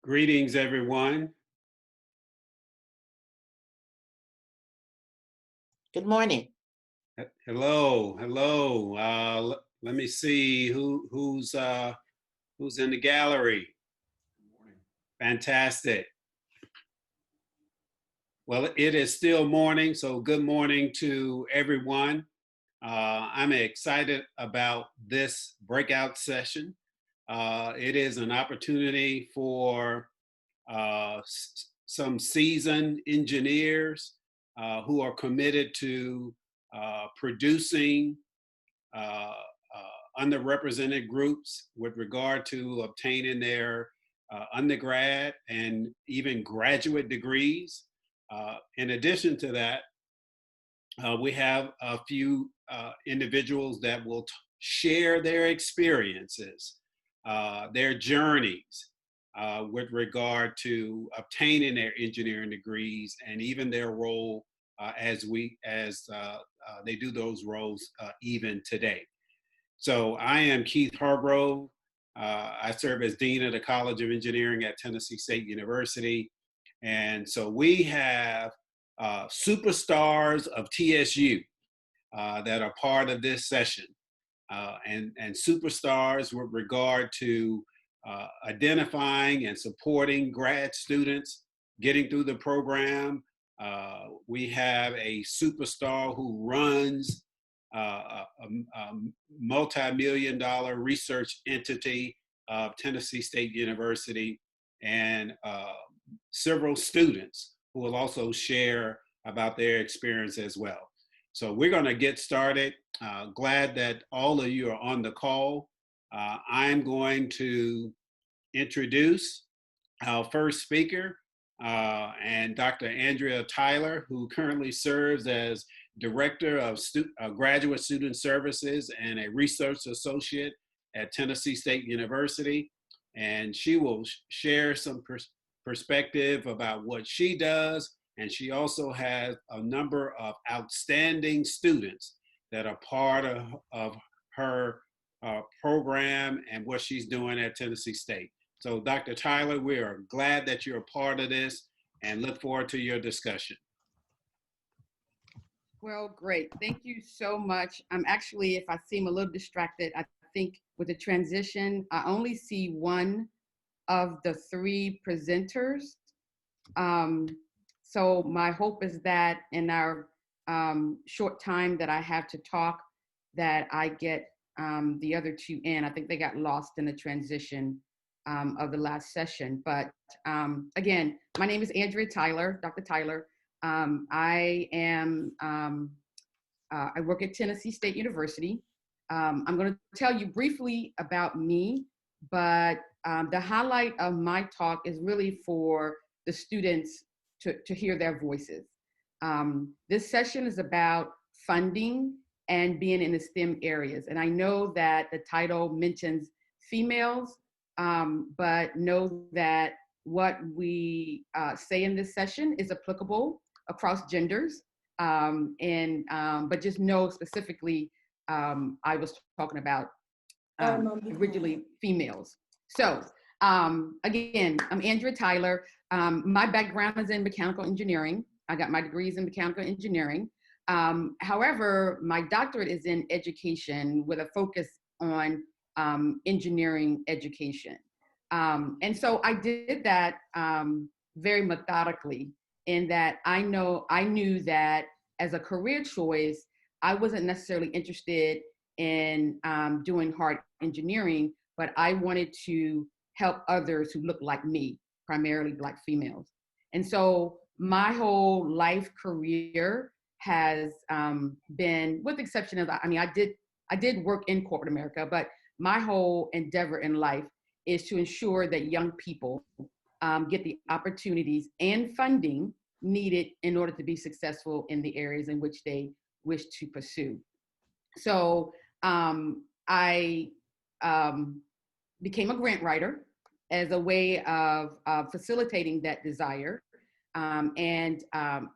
Greetings, everyone. Good morning. Hello, hello. Let me see who's in the gallery. Fantastic. Well, it is still morning, so good morning to everyone. I'm excited about this breakout session. It is an opportunity for some seasoned engineers who are committed to producing underrepresented groups with regard to obtaining their undergrad and even graduate degrees. In addition to that, we have a few individuals that will share their experiences, their journeys with regard to obtaining their engineering degrees and even their role as they do those roles even today. So I am Keith Hargrove. I serve as Dean of the College of Engineering at Tennessee State University. And so we have superstars of TSU that are part of this session, and superstars with regard to identifying and supporting grad students getting through the program. We have a superstar who runs a multi-million-dollar research entity of Tennessee State University, and several students who will also share about their experience as well. So we're going to get started. Glad that all of you are on the call. I'm going to introduce our first speaker, and Dr. Andrea Tyler, who currently serves as Director of Graduate Student Services and a Research Associate at Tennessee State University. And she will share some perspective about what she does. And she also has a number of outstanding students that are part of her program and what she's doing at Tennessee State. So Dr. Tyler, we are glad that you're a part of this and look forward to your discussion. Well, great. Thank you so much. I'm actually, if I seem a little distracted, I think with the transition, I only see one of the three presenters. So my hope is that in our short time that I have to talk, that I get the other two in. I think they got lost in the transition of the last session. But again, my name is Andrea Tyler, Dr. Tyler. I work at Tennessee State University. I'm going to tell you briefly about me, but the highlight of my talk is really for the students to hear their voices. This session is about funding and being in the STEM areas. And I know that the title mentions females, but know that what we say in this session is applicable across genders. But just know specifically, I was talking about originally females. So again, I'm Andrea Tyler. My background is in mechanical engineering. I got my degrees in mechanical engineering. However, my doctorate is in education with a focus on engineering education. And so I did that very methodically, in that I knew that as a career choice, I wasn't necessarily interested in doing hard engineering, but I wanted to help others who look like me, primarily Black females. And so my whole life career has been, with the exception of, I mean, I did work in corporate America, but my whole endeavor in life is to ensure that young people get the opportunities and funding needed in order to be successful in the areas in which they wish to pursue. So I became a grant writer as a way of facilitating that desire. I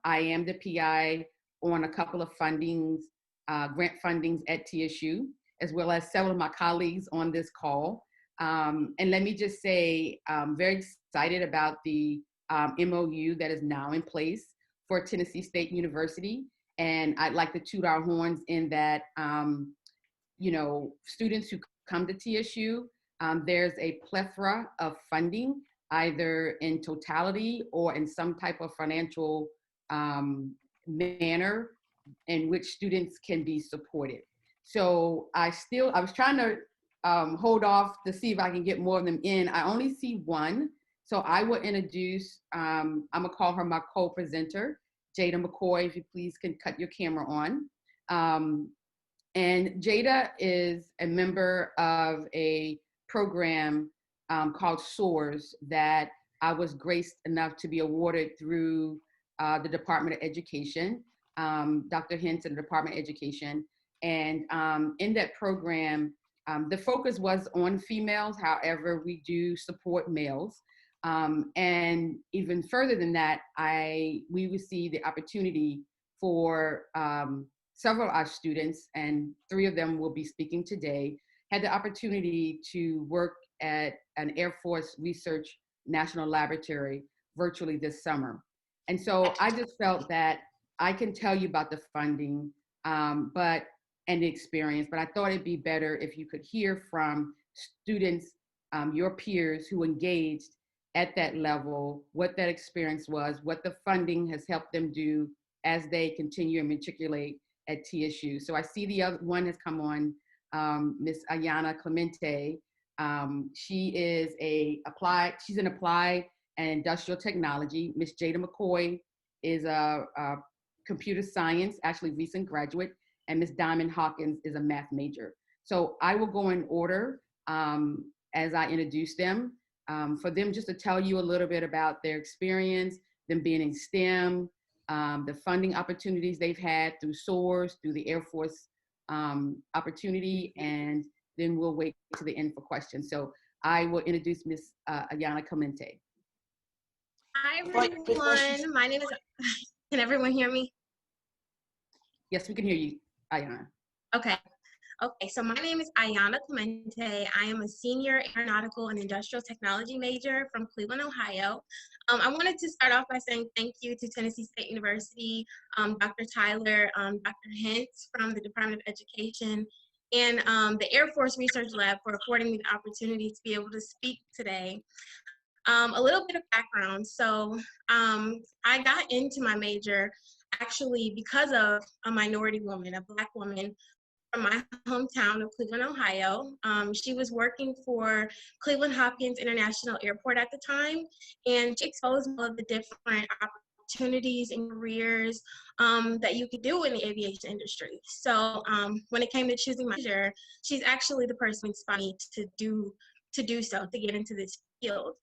am the PI on a couple of fundings, grant fundings at TSU, as well as several of my colleagues on this call And let me just say, I'm very excited about the MOU that is now in place for Tennessee State University. And I'd like to toot our horns in that, you know, students who come to TSU, there's a plethora of funding, either in totality or in some type of financial manner in which students can be supported. So I was trying to hold off to see if I can get more of them in. I only see one. So I will introduce, I'm gonna call her my co-presenter, Jada McCoy, if you please can cut your camera on. And Jada is a member of a program called SOARS that I was graced enough to be awarded through the Department of Education, Dr. Hintz in the Department of Education. And in that program, the focus was on females. However, we do support males. And even further than that, we received the opportunity for several of our students, and 3 of them will be speaking today, had the opportunity to work at an Air Force Research National Laboratory virtually this summer. And so I just felt that I can tell you about the funding and the experience, but I thought it'd be better if you could hear from students, your peers who engaged at that level, what that experience was, what the funding has helped them do as they continue and matriculate at TSU. So I see the other one has come on, Miss Ayana Clemente. She's in applied and industrial technology. Miss Jada McCoy is a computer science, actually recent graduate, and Miss Diamond Hawkins is a math major. So I will go in order as I introduce them, for them just to tell you a little bit about their experience, them being in STEM, the funding opportunities they've had through SOARS, through the Air Force opportunity, and then we'll wait to the end for questions. So I will introduce Ms. Ayana Clemente. Hi everyone, my name is, can everyone hear me? Yes, we can hear you, Ayana. Okay, so my name is Ayana Clemente. I am a senior aeronautical and industrial technology major from Cleveland, Ohio. I wanted to start off by saying thank you to Tennessee State University, Dr. Tyler, Dr. Hintz from the Department of Education, and the Air Force Research Lab for affording me the opportunity to be able to speak today. A little bit of background. So I got into my major actually because of a minority woman, a Black woman from my hometown of Cleveland, Ohio. She was working for Cleveland Hopkins International Airport at the time, and she exposed all of the different opportunities and careers that you could do in the aviation industry. So when it came to choosing my major, she's actually the person who inspired me to do so, to get into this field.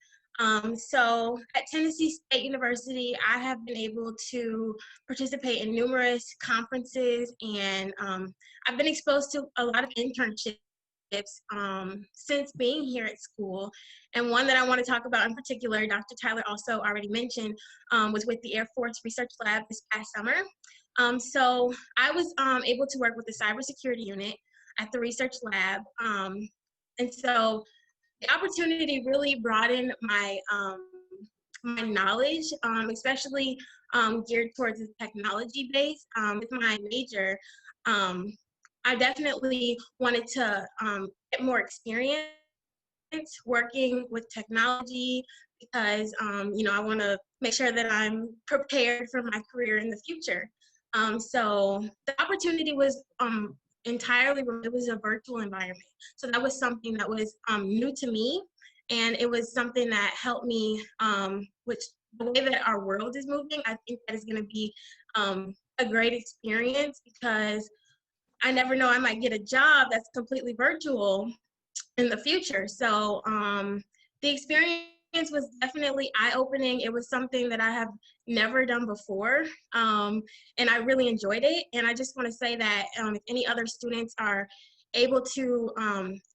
So at Tennessee State University, I have been able to participate in numerous conferences, and I've been exposed to a lot of internships since being here at school. And one that I want to talk about in particular, Dr. Tyler also already mentioned, was with the Air Force Research Lab this past summer. So I was able to work with the cybersecurity unit at the research lab. And so the opportunity really broadened my my knowledge, especially geared towards the technology base. With my major, I definitely wanted to get more experience working with technology because you know, I want to make sure that I'm prepared for my career in the future. So the opportunity was entirely, it was a virtual environment. So that was something that was new to me, and it was something that helped me, which the way that our world is moving, I think that is going to be a great experience because I never know, I might get a job that's completely virtual in the future. So the experience was definitely eye-opening. It was something that I have never done before, and I really enjoyed it. And I just want to say that if any other students are able to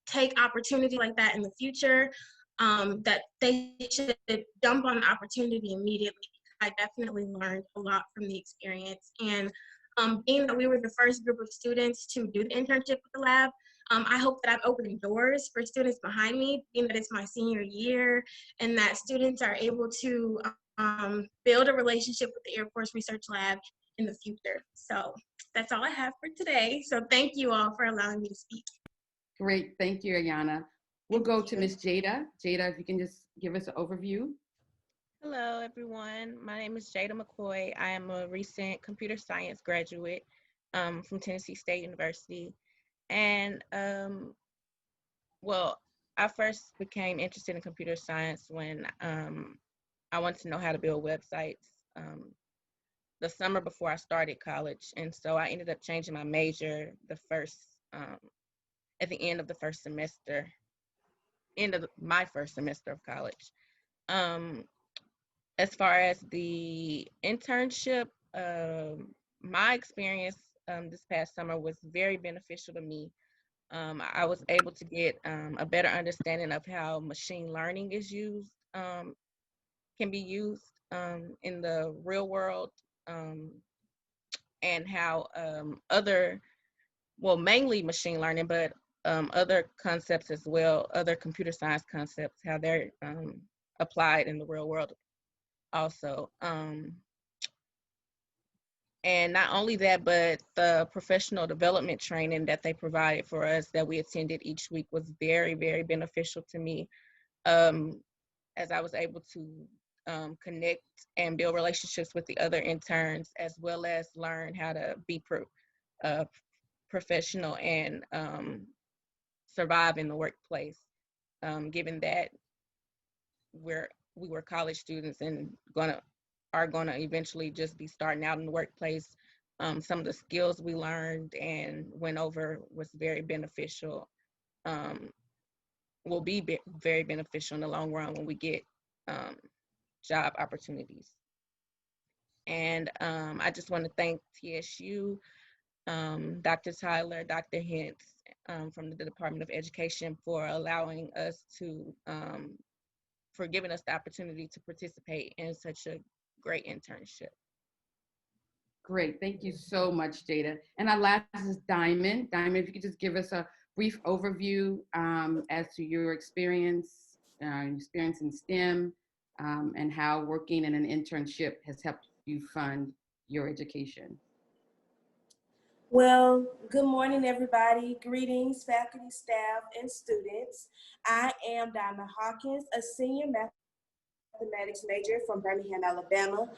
take opportunity like that in the future, that they should jump on the opportunity immediately. I definitely learned a lot from the experience. And being that we were the first group of students to do the internship with the lab, I hope that I've opened doors for students behind me, being that it's my senior year, and that students are able to build a relationship with the Air Force Research Lab in the future. So that's all I have for today. So thank you all for allowing me to speak. Great, thank you, Ayana. We'll go to Ms. Jada. Jada, if you can just give us an overview. Hello, everyone. My name is Jada McCoy. I am a recent computer science graduate from Tennessee State University. And well, I first became interested in computer science when I wanted to know how to build websites the summer before I started college. And so I ended up changing my major at the end of the first semester, my first semester of college. As far as the internship, my experience this past summer was very beneficial to me. I was able to get a better understanding of how machine learning is used, can be used in the real world, and how mainly machine learning, but other concepts as well, other computer science concepts, how they're applied in the real world also. And not only that, but the professional development training that they provided for us that we attended each week was very, very beneficial to me, as I was able to connect and build relationships with the other interns, as well as learn how to be professional and survive in the workplace, given that we were college students and are gonna eventually just be starting out in the workplace. Some of the skills we learned and went over was very beneficial, will be very beneficial in the long run when we get job opportunities. And I just want to thank TSU, Dr. Tyler, Dr. Hintz from the Department of Education for allowing us to, for giving us the opportunity to participate in such a great internship. Great, thank you so much, Jada. And our last is Diamond. Diamond, if you could just give us a brief overview as to your experience in STEM, and how working in an internship has helped you fund your education. Well, good morning, everybody. Greetings, faculty, staff, and students. I am Diamond Hawkins, a senior mathematics major from Birmingham, Alabama.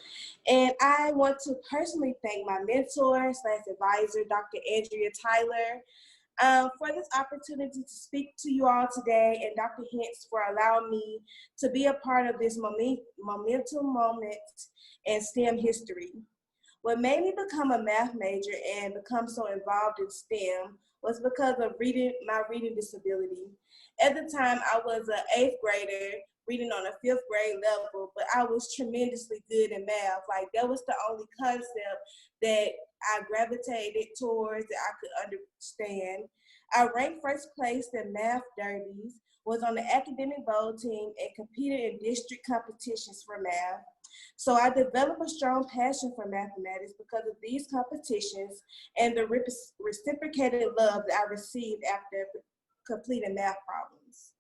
And I want to personally thank my mentor / advisor, Dr. Andrea Tyler, for this opportunity to speak to you all today, and Dr. Hintz for allowing me to be a part of this momentum moment in STEM history. What made me become a math major and become so involved in STEM was because of my reading disability. At the time, I was an 8th grader reading on a 5th grade level, but I was tremendously good in math. Like, that was the only concept that I gravitated towards that I could understand. I ranked first place in math derbies, was on the academic bowl team, and competed in district competitions for math. So I developed a strong passion for mathematics because of these competitions and the reciprocated love that I received after completing math problems.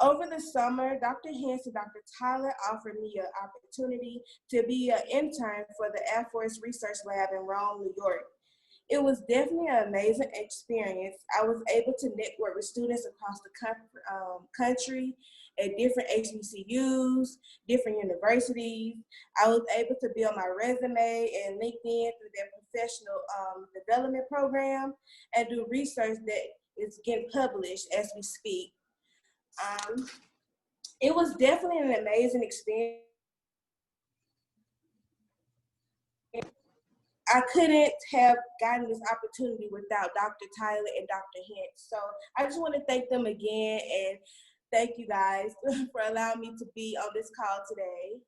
Over the summer, Dr. Hintz and Dr. Tyler offered me an opportunity to be an intern for the Air Force Research Lab in Rome, New York. It was definitely an amazing experience. I was able to network with students across the country at different HBCUs, different universities. I was able to build my resume and LinkedIn through their professional development program and do research that is getting published as we speak. It was definitely an amazing experience. I couldn't have gotten this opportunity without Dr. Tyler and Dr. Hintz. So I just want to thank them again, and thank you guys for allowing me to be on this call today.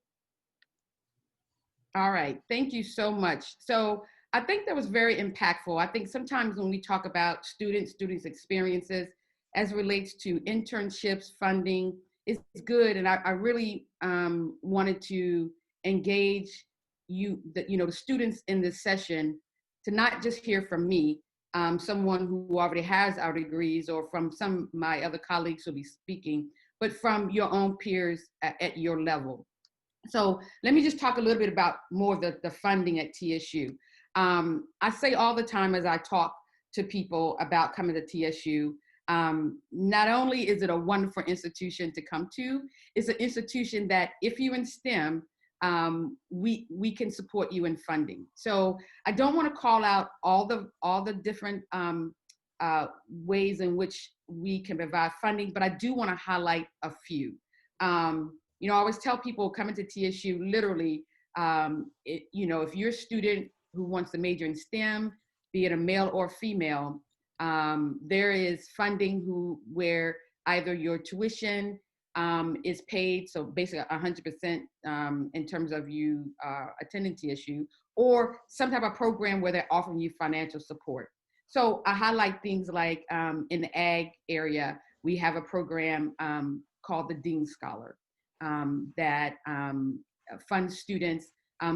All right, thank you so much. So I think that was very impactful. I think sometimes when we talk about students' experiences as it relates to internships, funding, it's good. And I really wanted to engage the students in this session to not just hear from me, someone who already has our degrees, or from some of my other colleagues who'll be speaking, but from your own peers at your level. So let me just talk a little bit about more of the funding at TSU. I say all the time as I talk to people about coming to TSU, not only is it a wonderful institution to come to, it's an institution that if you're in STEM, we can support you in funding. So I don't want to call out all the different ways in which we can provide funding, but I do want to highlight a few. You know, I always tell people coming to TSU, literally, you know, if you're a student who wants to major in STEM, be it a male or female, there is funding where either your tuition is paid, so basically 100% in terms of you attending TSU, or some type of program where they're offering you financial support. So I highlight things like in the ag area, we have a program called the Dean Scholar that funds students.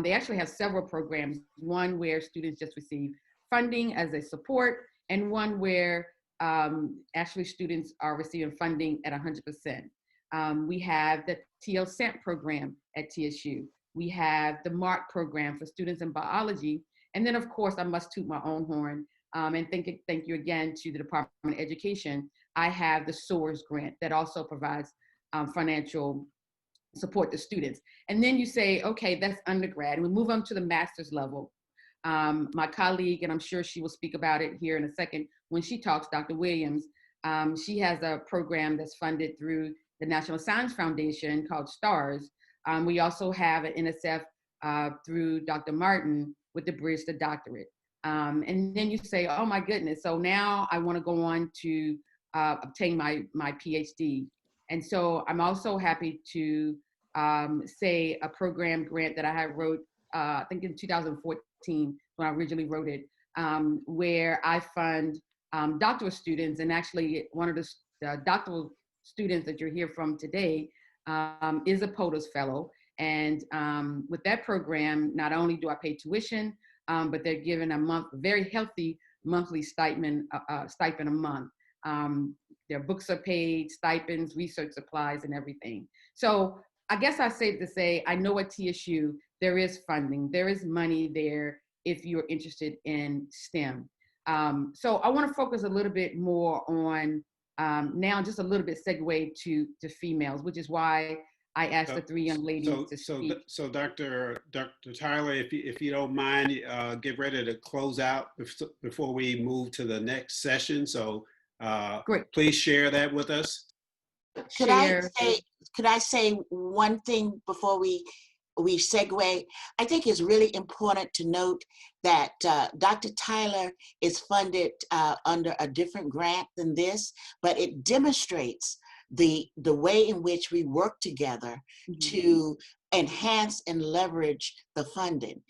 They actually have several programs, one where students just receive funding as a support, and one where actually students are receiving funding at 100%. We have the TL SAMP program at TSU. We have the MARC program for students in biology. And then of course, I must toot my own horn and thank you again to the Department of Education. I have the SOARS grant that also provides financial support to students. And then you say, okay, that's undergrad. And we move on to the master's level. My colleague, and I'm sure she will speak about it here in a second when she talks, Dr. Williams, she has a program that's funded through the National Science Foundation called STARS. We also have an NSF through Dr. Martin with the Bridge to Doctorate. And then you say, oh my goodness, so now I want to go on to obtain my PhD. And so I'm also happy to say a program grant that I had wrote, I think in 2014 when I originally wrote it, where I fund doctoral students, and actually one of the doctoral students that you'll hear from today is a POTUS fellow. And with that program, not only do I pay tuition, but they're given a very healthy monthly stipend a month. Their books are paid, stipends, research supplies, and everything. So I guess I say to say, I know at TSU, there is funding, there is money there if you're interested in STEM. So I want to focus a little bit more on now, just a little bit segue to females, which is why I asked the three young ladies to speak. So Dr. Tyler, if you don't mind, get ready to close out before we move to the next session. So Great. Please share that with us. Could I say one thing before we segue? I think it's really important to note that Dr. Tyler is funded under a different grant than this, but it demonstrates the way in which we work together to enhance and leverage the funding.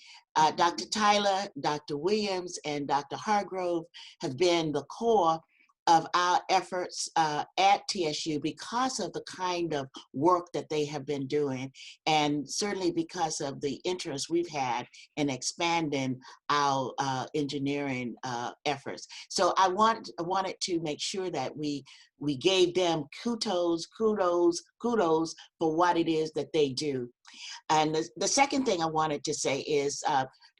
Dr. Tyler, Dr. Williams, and Dr. Hargrove have been the core of our efforts at TSU because of the kind of work that they have been doing, and certainly because of the interest we've had in expanding our engineering efforts. So I wanted to make sure that we gave them kudos for what it is that they do. And the second thing I wanted to say is,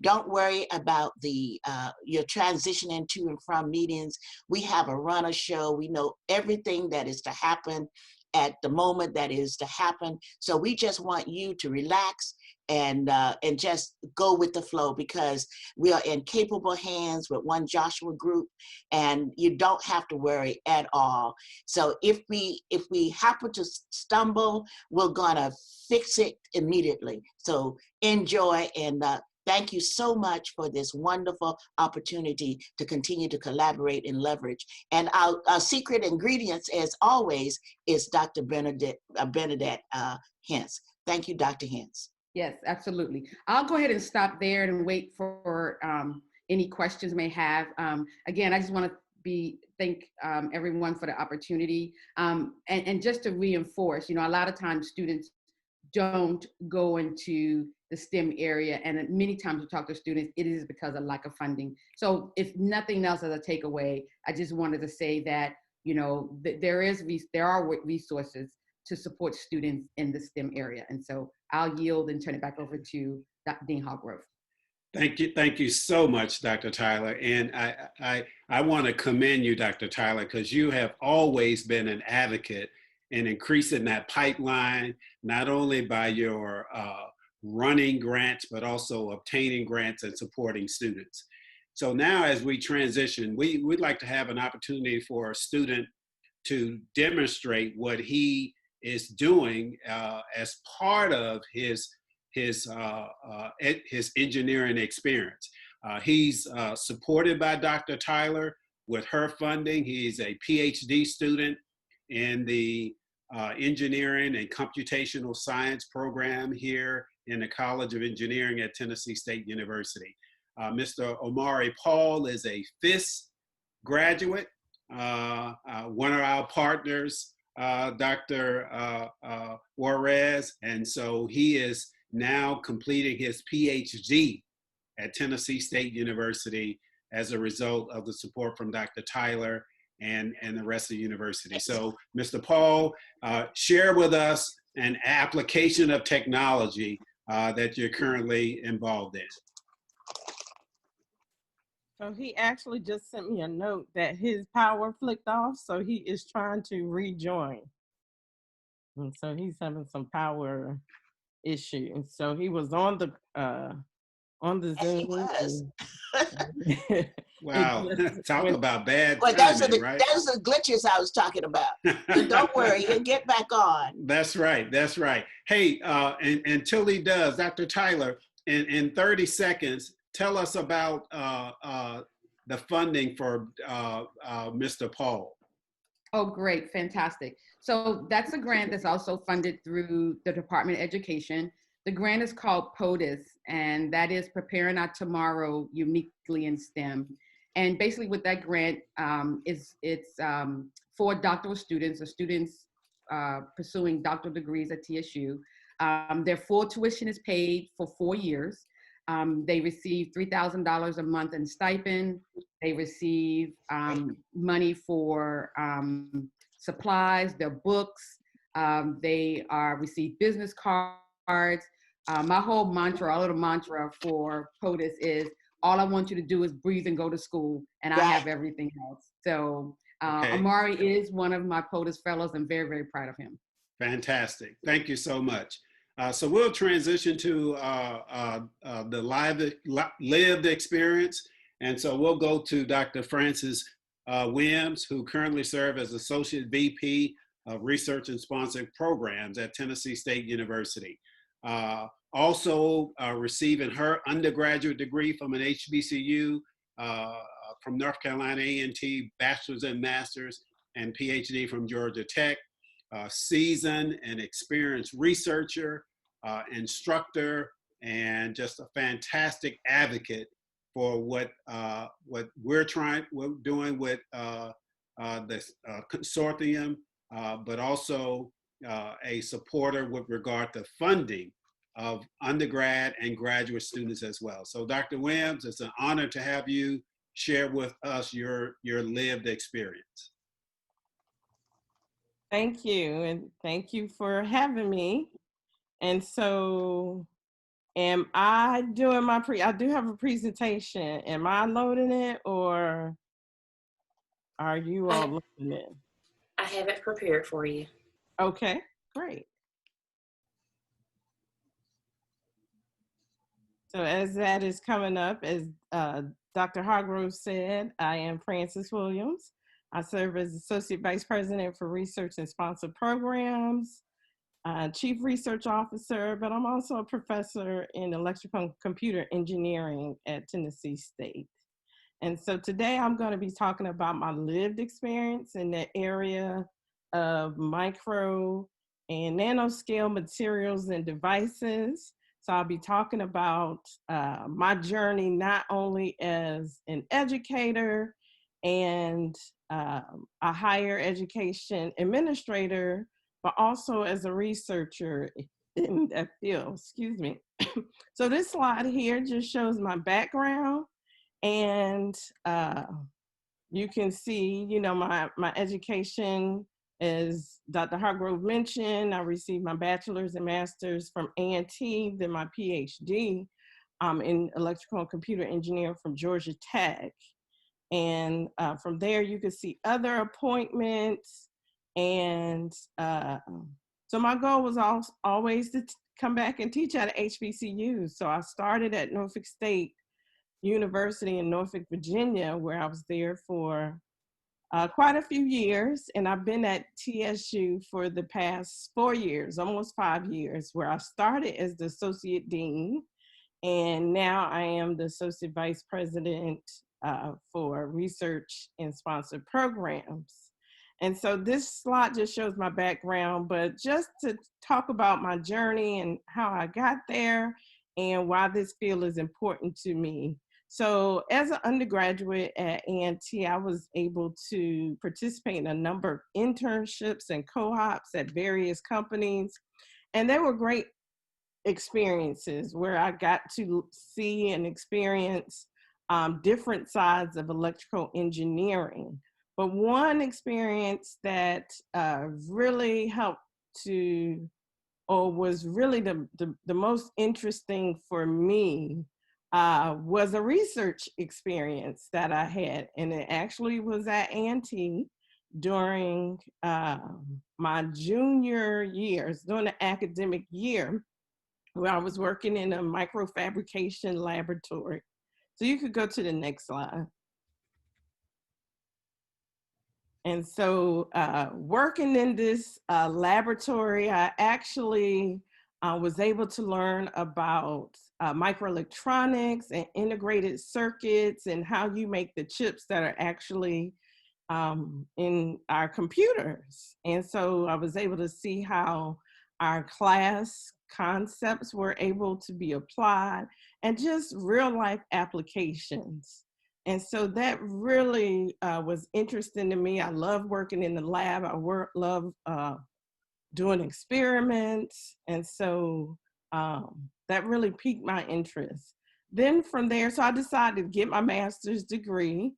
don't worry about your transitioning to and from meetings. We have a runner show. We know everything that is to happen at the moment that is to happen. So we just want you to relax and just go with the flow, because we are in capable hands with One Joshua Group, and you don't have to worry at all. So if we happen to stumble, we're gonna fix it immediately. So enjoy, and thank you so much for this wonderful opportunity to continue to collaborate and leverage. And our secret ingredients, as always, is Dr. Bernadette Hintz. Thank you, Dr. Hintz. Yes, absolutely. I'll go ahead and stop there and wait for any questions may have. Again, I just want to thank everyone for the opportunity. And just to reinforce, a lot of times students don't go into the the STEM area. And many times we talk to students, it is because of lack of funding. So if nothing else as a takeaway, I just wanted to say that, there are resources to support students in the STEM area. And so I'll yield and turn it back over to Dr. Dean Hargrove. Thank you so much, Dr. Tyler. And I want to commend you, Dr. Tyler, because you have always been an advocate in increasing that pipeline, not only by your running grants, but also obtaining grants and supporting students. So now as we transition, we'd like to have an opportunity for a student to demonstrate what he is doing as part of his engineering experience. He's supported by Dr. Tyler with her funding. He's a PhD student in the Engineering and Computational Science program here in the College of Engineering at Tennessee State University. Mr. Omari Paul is a FIS graduate, one of our partners, Dr. Juarez, and so he is now completing his PhD at Tennessee State University as a result of the support from Dr. Tyler and the rest of the university. So, Mr. Paul, share with us an application of technology that you're currently involved in. So he actually just sent me a note that his power flicked off, so he is trying to rejoin. And so he's having some power issues. So he was on the Zoom. Yes, he was. Wow, talk about bad Well, timing, right? those are the glitches I was talking about. But don't worry, he'll get back on. That's right. That's right. Hey, and until he does, Dr. Tyler, in 30 seconds, tell us about the funding for Mr. Paul. Oh, great. Fantastic. So that's a grant that's also funded through the Department of Education. The grant is called POTUS, and that is Preparing Our Tomorrow Uniquely in STEM. And basically what that grant it's for doctoral students or students pursuing doctoral degrees at TSU. Their full tuition is paid for 4 years. They receive $3,000 a month in stipend. They receive money for supplies, their books. They receive business cards. My whole mantra, our little mantra for POTUS is, all I want you to do is breathe and go to school, and I have everything else. So Omari is one of my POTUS fellows. I'm very, very proud of him. Fantastic. Thank you so much. So we'll transition to the lived experience. And so we'll go to Dr. Francis Williams, who currently serves as Associate VP of Research and Sponsored Programs at Tennessee State University. Also receiving her undergraduate degree from an HBCU from North Carolina A&T, bachelor's and master's, and PhD from Georgia Tech. Seasoned and experienced researcher, instructor, and just a fantastic advocate for what we're doing with the consortium, but also a supporter with regard to funding of undergrad and graduate students as well. So Dr. Williams, it's an honor to have you share with us your lived experience. Thank you, and thank you for having me. And so, am I doing I do have a presentation. Am I loading it, or are you all loading it? I have it prepared for you. Okay, great. So as that is coming up, as Dr. Hargrove said, I am Francis Williams. I serve as Associate Vice President for Research and Sponsored Programs, Chief Research Officer, but I'm also a professor in electrical and computer engineering at Tennessee State. And so today I'm going to be talking about my lived experience in the area of micro and nanoscale materials and devices. So I'll be talking about my journey not only as an educator and a higher education administrator, but also as a researcher in that field, excuse me. So this slide here just shows my background, and you can see, you know, my education, as Dr. Hargrove mentioned, I received my bachelor's and master's from A&T, then my PhD in electrical and computer engineering from Georgia Tech. And from there, you can see other appointments. And so my goal was always to come back and teach at HBCUs. So I started at Norfolk State University in Norfolk, Virginia, where I was there for quite a few years. And I've been at TSU for the past 4 years, almost 5 years, where I started as the Associate Dean. And now I am the Associate Vice President for Research and Sponsored Programs. And so this slide just shows my background, but just to talk about my journey and how I got there and why this field is important to me. So as an undergraduate at A&T, I was able to participate in a number of internships and co-ops at various companies. And they were great experiences where I got to see and experience different sides of electrical engineering. But one experience that really helped to, or was really the most interesting for me, was a research experience that I had. And it actually was at A&T during my junior years, during the academic year, where I was working in a microfabrication laboratory. So you could go to the next slide. And so working in this laboratory, I actually was able to learn about microelectronics and integrated circuits and how you make the chips that are actually in our computers. And so I was able to see how our class concepts were able to be applied and just real life applications. And so that really was interesting to me. I love working in the lab. I love doing experiments. And so that really piqued my interest. Then from there, so I decided to get my master's degree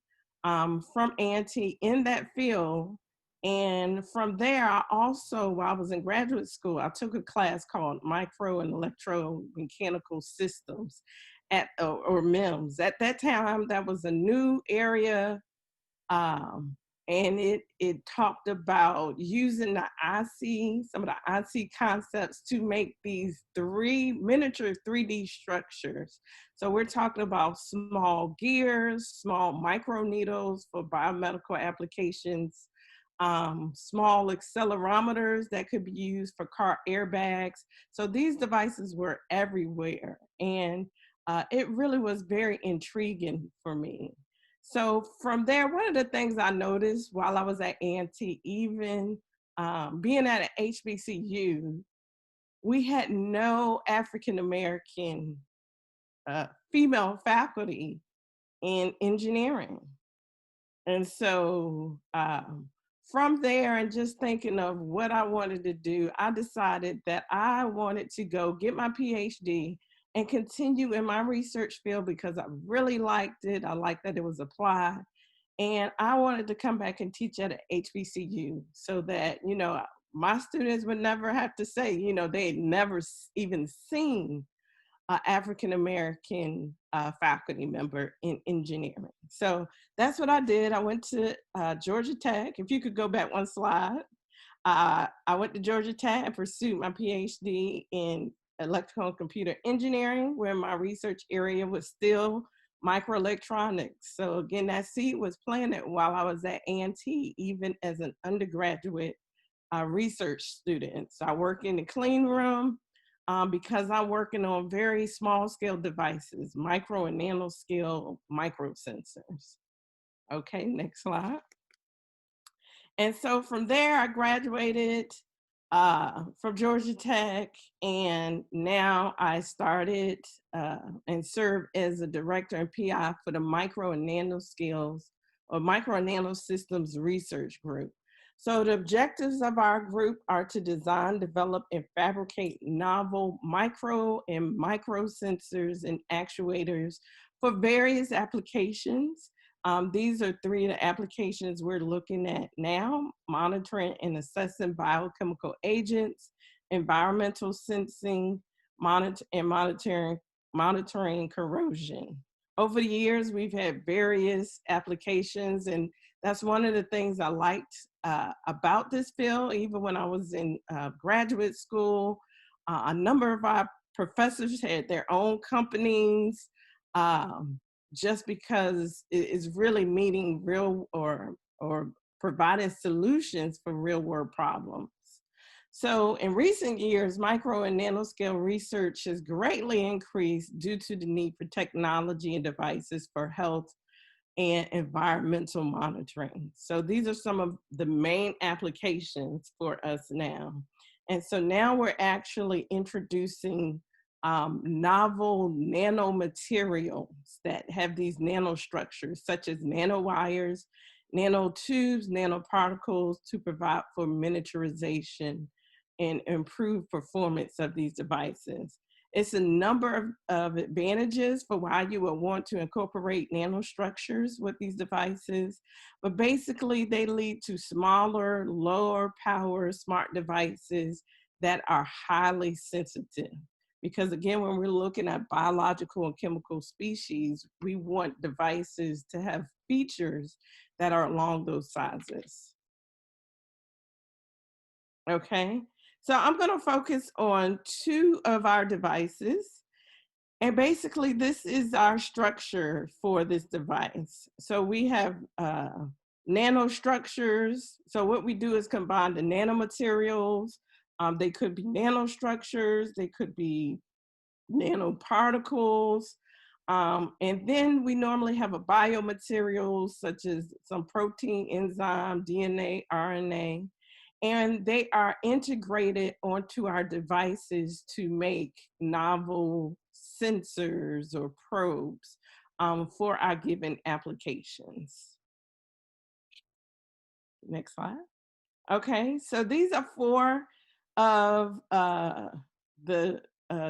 from A&T in that field. And from there, I also, while I was in graduate school, I took a class called Micro and Electromechanical Systems or MEMS. At that time, that was a new area, and it talked about using the IC, some of the IC concepts to make these miniature 3D structures. So we're talking about small gears, small micro needles for biomedical applications, small accelerometers that could be used for car airbags. So these devices were everywhere. And it really was very intriguing for me. So from there, one of the things I noticed while I was at A&T, even being at an HBCU, we had no African-American female faculty in engineering. And so from there, and just thinking of what I wanted to do, I decided that I wanted to go get my PhD and continue in my research field because I really liked it. I liked that it was applied. And I wanted to come back and teach at an HBCU so that, you know, my students would never have to say, you know, they had never even seen an African-American faculty member in engineering. So that's what I did. I went to Georgia Tech. If you could go back one slide. I went to Georgia Tech and pursued my PhD in electrical and computer engineering, where my research area was still microelectronics. So again, that seed was planted while I was at A&T, even as an undergraduate research student. So I work in the clean room because I'm working on very small scale devices, micro and nano scale microsensors. Okay, next slide. And so from there, I graduated from Georgia Tech, and now I started and served as a director and PI for the micro and nano skills or micro and nano systems research group. So the objectives of our group are to design, develop, and fabricate novel micro and micro sensors and actuators for various applications. These are three of the applications we're looking at now: monitoring and assessing biochemical agents, environmental sensing, monitoring corrosion. Over the years, we've had various applications, and that's one of the things I liked about this field. Even when I was in graduate school, a number of our professors had their own companies, just because it's really meeting real or providing solutions for real world problems. So in recent years, micro and nanoscale research has greatly increased due to the need for technology and devices for health and environmental monitoring. So these are some of the main applications for us now. And so now we're actually introducing novel nanomaterials that have these nanostructures, such as nanowires, nanotubes, nanoparticles, to provide for miniaturization and improve performance of these devices. It's a number of advantages for why you would want to incorporate nanostructures with these devices, but basically they lead to smaller, lower power smart devices that are highly sensitive. Because again, when we're looking at biological and chemical species, we want devices to have features that are along those sizes. Okay. So I'm going to focus on two of our devices. And basically, this is our structure for this device. So we have nanostructures. So what we do is combine the nanomaterials. They could be nanostructures. They could be nanoparticles. And then we normally have a biomaterials such as some protein, enzyme, DNA, RNA. And they are integrated onto our devices to make novel sensors or probes for our given applications. Next slide. Okay, so these are four of the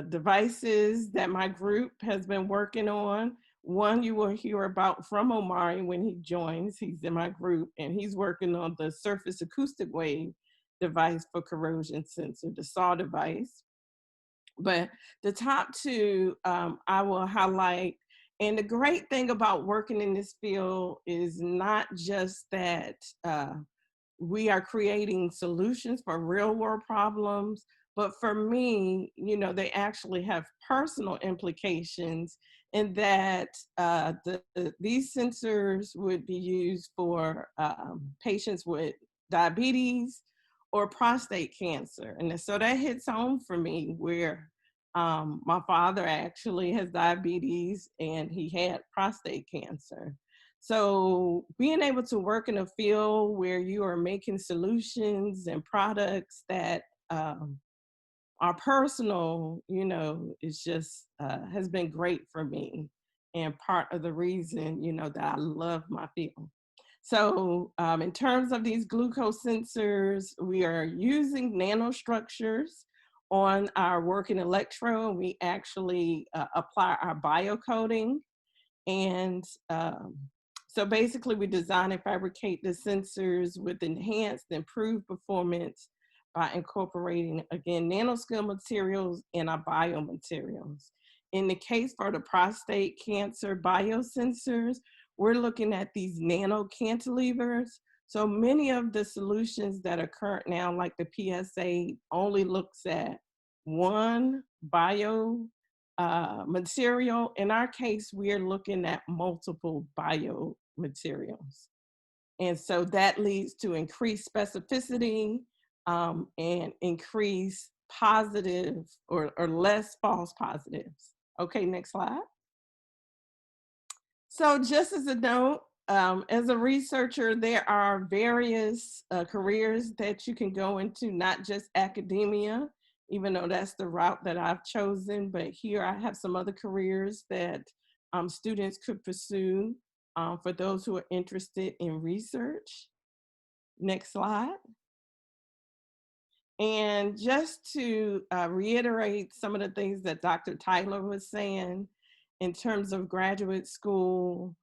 devices that my group has been working on. One you will hear about from Omari when he joins. He's in my group, and he's working on the surface acoustic wave device for corrosion sensor, the SAW device. But the top two I will highlight. And the great thing about working in this field is not just that we are creating solutions for real world problems, but for me, you know, they actually have personal implications in that these sensors would be used for patients with diabetes or prostate cancer. And so that hits home for me, where my father actually has diabetes and he had prostate cancer. So being able to work in a field where you are making solutions and products that are personal, you know, it's just has been great for me, and part of the reason, you know, that I love my field. So in terms of these glucose sensors, we are using nanostructures on our working electrode. We actually apply our biocoating. And so basically we design and fabricate the sensors with enhanced, improved performance by incorporating, again, nanoscale materials in our biomaterials. In the case for the prostate cancer biosensors, we're looking at these nano cantilevers. So many of the solutions that are current now, like the PSA, only looks at one bio material. In our case, we are looking at multiple biomaterials. And so that leads to increased specificity and increased positive or less false positives. Okay, next slide. So just as a note, as a researcher, there are various careers that you can go into, not just academia, even though that's the route that I've chosen, but here I have some other careers that students could pursue for those who are interested in research. Next slide. And just to reiterate some of the things that Dr. Tyler was saying in terms of graduate school,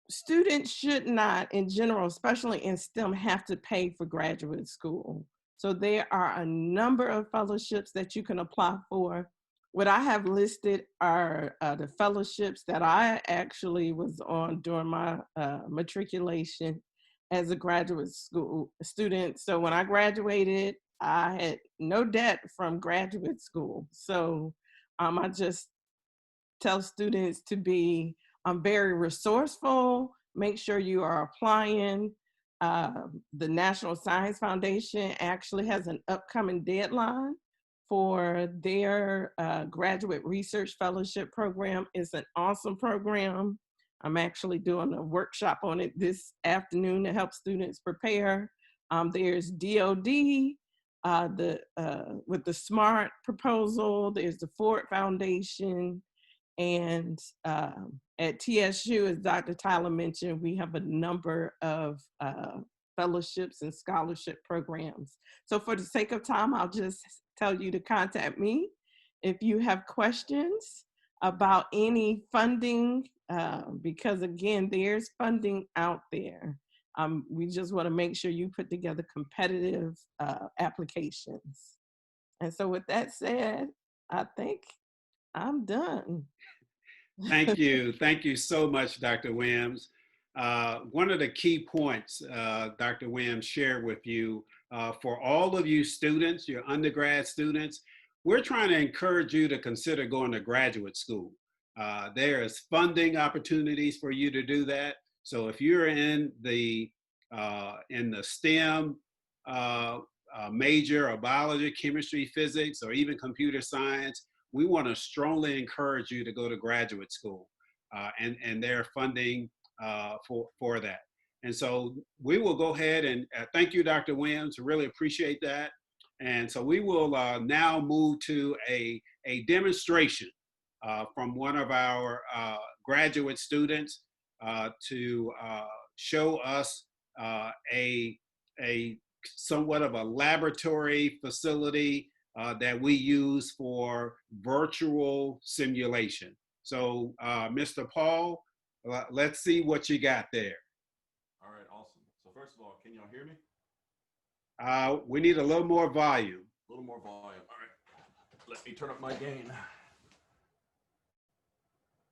students should not, in general, especially in STEM, have to pay for graduate school. So there are a number of fellowships that you can apply for. What I have listed are the fellowships that I actually was on during my matriculation as a graduate school student. So when I graduated, I had no debt from graduate school. So I just tell students to be very resourceful, make sure you are applying. The National Science Foundation actually has an upcoming deadline for their graduate research fellowship program. It's an awesome program. I'm actually doing a workshop on it this afternoon to help students prepare. There's DOD with the SMART proposal. There's the Ford Foundation. And at TSU, as Dr. Tyler mentioned, we have a number of fellowships and scholarship programs. So for the sake of time, I'll just tell you to contact me if you have questions about any funding, because again, there's funding out there. We just want to make sure you put together competitive applications. And so with that said, I think I'm done. Thank you. Thank you so much, Dr. Williams. One of the key points Dr. Williams shared with you, for all of you students, your undergrad students, we're trying to encourage you to consider going to graduate school. There is funding opportunities for you to do that. So if you're in the STEM major, or biology, chemistry, physics, or even computer science, we want to strongly encourage you to go to graduate school, and their funding for that. And so we will go ahead and thank you, Dr. Williams. Really appreciate that. And so we will now move to a demonstration from one of our graduate students to show us a somewhat of a laboratory facility that we use for virtual simulation. So Mr. Paul, let's see what you got there. All right, awesome. So first of all, can y'all hear me? We need a little more volume. A little more volume. All right, let me turn up my gain.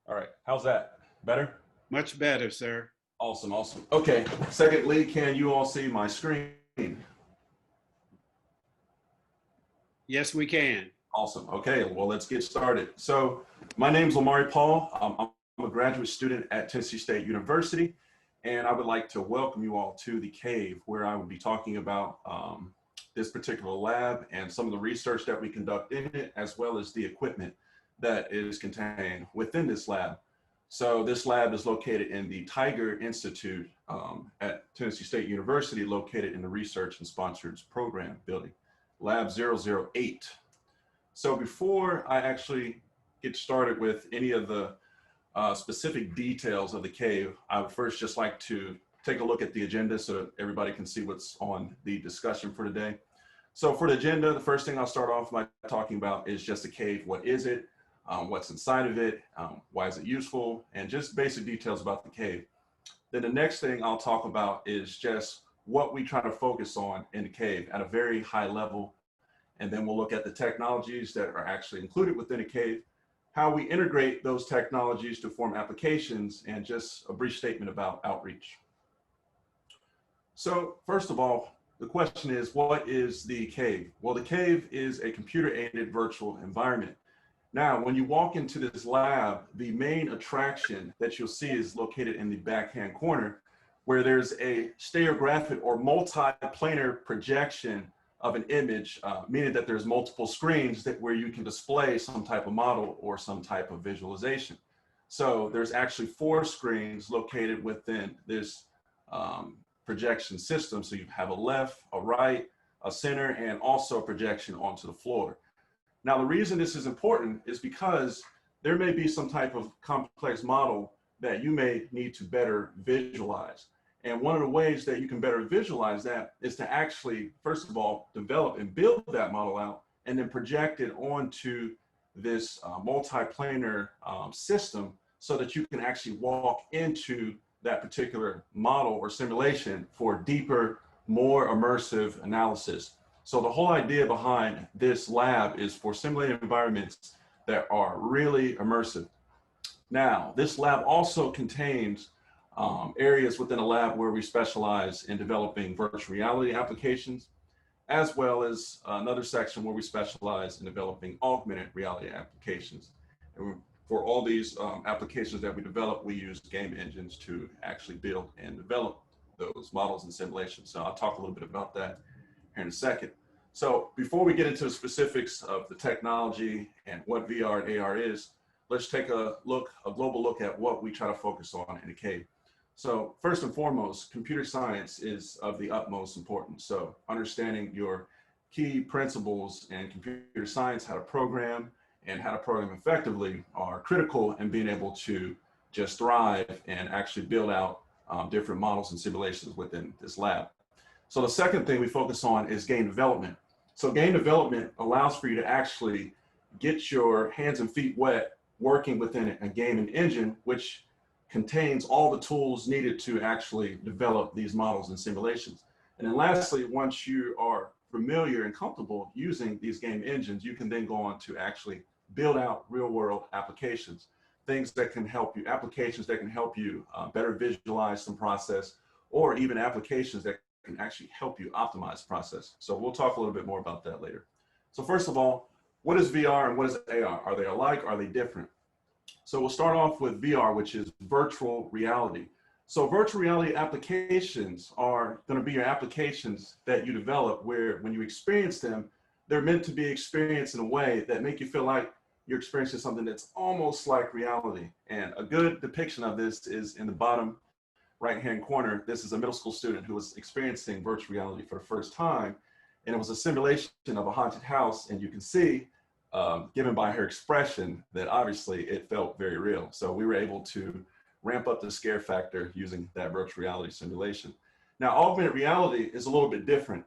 All right, how's that? Better? Much better, sir. Awesome, awesome. Okay, secondly, can you all see my screen? Yes, we can. Awesome. Okay, well, let's get started. So my name's Omari Paul. I'm a graduate student at Tennessee State University, and I would like to welcome you all to the cave, where I will be talking about this particular lab and some of the research that we conduct in it, as well as the equipment that is contained within this lab. So this lab is located in the Tiger Institute at Tennessee State University, located in the Research and Sponsored Program building, Lab 008. So before I actually get started with any of the specific details of the cave, I would first just like to take a look at the agenda so that everybody can see what's on the discussion for today. So for the agenda, the first thing I'll start off by talking about is just the cave. What is it? What's inside of it? Why is it useful? And just basic details about the cave. Then the next thing I'll talk about is just what we try to focus on in the cave at a very high level. And then we'll look at the technologies that are actually included within a cave, how we integrate those technologies to form applications, and just a brief statement about outreach. So first of all, the question is, what is the cave? Well, the cave is a computer-aided virtual environment. Now, when you walk into this lab, the main attraction that you'll see is located in the backhand corner, where there's a stereographic or multi-planar projection of an image, meaning that there's multiple screens where you can display some type of model or some type of visualization. So there's actually 4 screens located within this projection system. So you have a left, a right, a center, and also a projection onto the floor. Now, the reason this is important is because there may be some type of complex model that you may need to better visualize. And one of the ways that you can better visualize that is to actually, first of all, develop and build that model out and then project it onto this multiplanar system so that you can actually walk into that particular model or simulation for deeper, more immersive analysis. So the whole idea behind this lab is for simulated environments that are really immersive. Now, this lab also contains areas within a lab where we specialize in developing virtual reality applications, as well as another section where we specialize in developing augmented reality applications. And for all these applications that we develop, we use game engines to actually build and develop those models and simulations. So I'll talk a little bit about that here in a second. So before we get into the specifics of the technology and what VR and AR is, let's take a global look at what we try to focus on in the cave. So first and foremost, computer science is of the utmost importance. So understanding your key principles in computer science, how to program and how to program effectively are critical in being able to just thrive and actually build out different models and simulations within this lab. So the second thing we focus on is game development. So game development allows for you to actually get your hands and feet wet working within a gaming engine, which contains all the tools needed to actually develop these models and simulations. And then lastly, once you are familiar and comfortable using these game engines, you can then go on to actually build out real world applications, things that can help you, applications that can help you better visualize some process, or even applications that can actually help you optimize the process. So we'll talk a little bit more about that later. So first of all, what is VR and what is AR? Are they alike? Are they different? So we'll start off with VR, which is virtual reality. So virtual reality applications are going to be your applications that you develop where when you experience them, they're meant to be experienced in a way that make you feel like you're experiencing something that's almost like reality. And a good depiction of this is in the bottom right-hand corner. This is a middle school student who was experiencing virtual reality for the first time. And it was a simulation of a haunted house. And you can see, given by her expression, that obviously it felt very real. So we were able to ramp up the scare factor using that virtual reality simulation. Now, augmented reality is a little bit different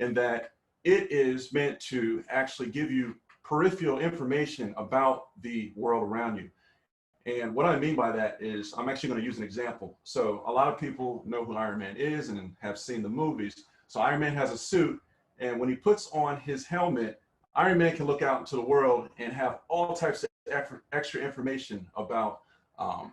in that it is meant to actually give you peripheral information about the world around you. And what I mean by that is I'm actually going to use an example. So a lot of people know who Iron Man is and have seen the movies. So Iron Man has a suit, and when he puts on his helmet, Iron Man can look out into the world and have all types of extra information about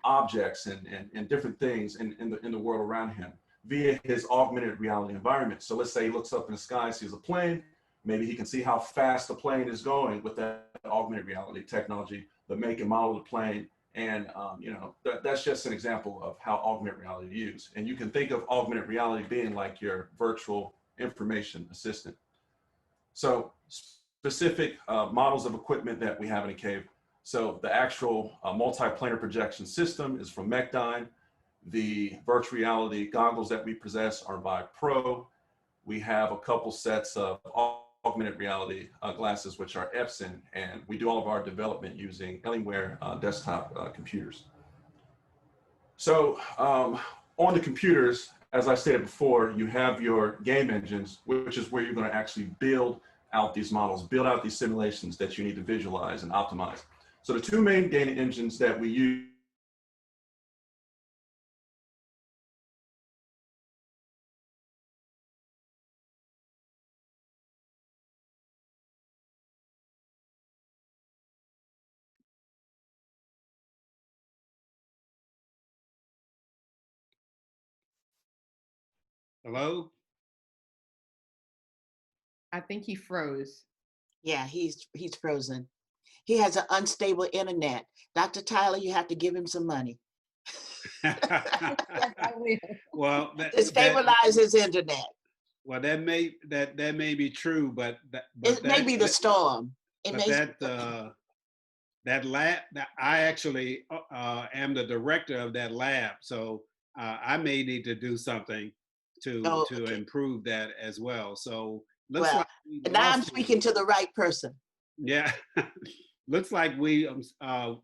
objects and different things in the world around him via his augmented reality environment. So let's say he looks up in the sky, sees a plane, maybe he can see how fast the plane is going with that augmented reality technology, the make and model of the plane. And that's just an example of how augmented reality is used. And you can think of augmented reality being like your virtual information assistant. So specific models of equipment that we have in a cave. So the actual multiplanar projection system is from Mechdyne. The virtual reality goggles that we possess are by Pro. We have a couple sets of augmented reality glasses, which are Epson, and we do all of our development using Alienware desktop computers. So on the computers, as I stated before, you have your game engines, which is where you're going to actually build out these models, build out these simulations that you need to visualize and optimize. So the two main game engines that we use . Hello? I think he froze. Yeah, he's frozen. He has an unstable internet. Dr. Tyler, you have to give him some money. Well, To stabilize his internet. well, that may be true, but It may be the storm. That lab, I actually am the director of that lab, so I may need to do something to improve that as well. So looks like now I'm speaking to the right person. Yeah, looks like we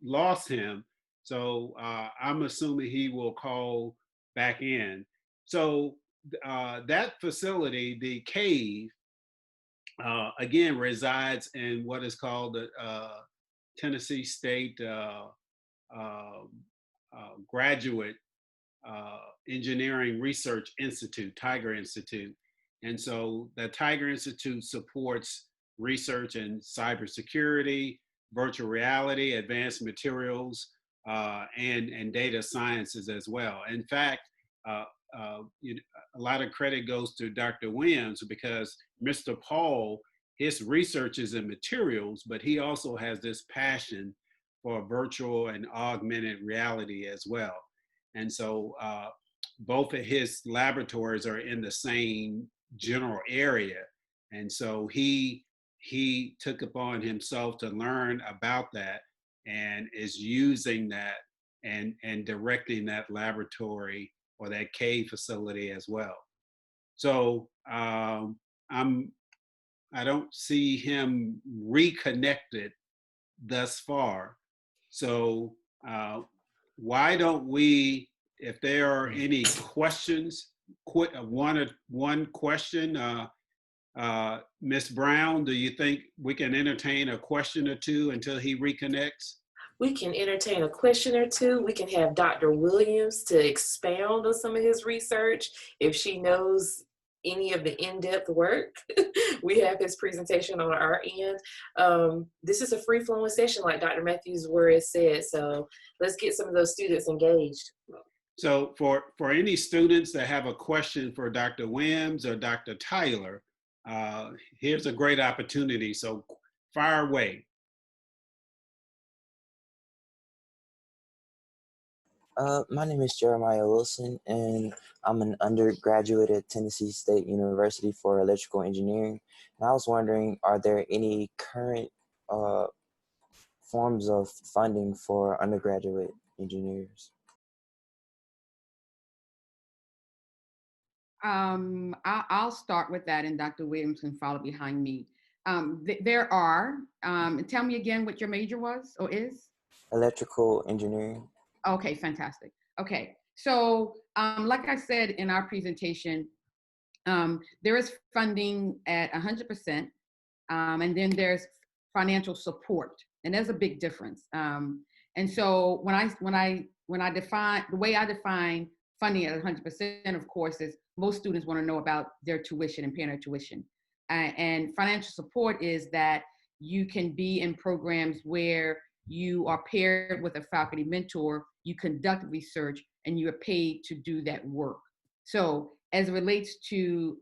lost him. So I'm assuming he will call back in. So that facility, the cave, again, resides in what is called the Tennessee State Graduate Engineering Research Institute, Tiger Institute. And so the Tiger Institute supports research in cybersecurity, virtual reality, advanced materials, and data sciences as well. In fact, uh, a lot of credit goes to Dr. Williams because Mr. Paul, his research is in materials, but he also has this passion for virtual and augmented reality as well. And so both of his laboratories are in the same general area. And so he took upon himself to learn about that and is using that and directing that laboratory or that cave facility as well. So I don't see him reconnected thus far. So why don't we, if there are any questions, one question, Ms. Brown, do you think we can entertain a question or two until he reconnects? We can entertain a question or two. We can have Dr. Williams to expound on some of his research if she knows any of the in-depth work. We have his presentation on our end. This is a free-flowing session, like Dr. Matthews Word said, so let's get some of those students engaged. So for any students that have a question for Dr. Williams or Dr. Tyler, here's a great opportunity, so fire away. My name is Jeremiah Wilson, and I'm an undergraduate at Tennessee State University for electrical engineering. And I was wondering, are there any current forms of funding for undergraduate engineers? I'll start with that, and Dr. Williams can follow behind me. There are, tell me again what your major was or is? Electrical engineering. Okay, fantastic. Okay, so like I said in our presentation, there is funding at 100%, and then there's financial support, and there's a big difference. And so when I define, the way I define funding at 100%, of course, is most students want to know about their tuition and paying their tuition. And financial support is that you can be in programs where you are paired with a faculty mentor, you conduct research, and you are paid to do that work. So as it relates to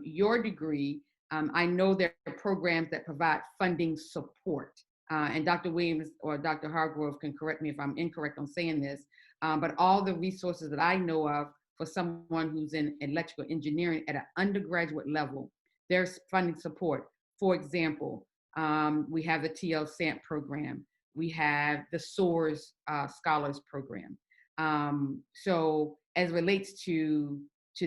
your degree, I know there are programs that provide funding support. And Dr. Williams or Dr. Hargrove can correct me if I'm incorrect on saying this, but all the resources that I know of for someone who's in electrical engineering at an undergraduate level, there's funding support. For example, we have the TL SAMP program. We have the SOARS Scholars Program. So as it relates to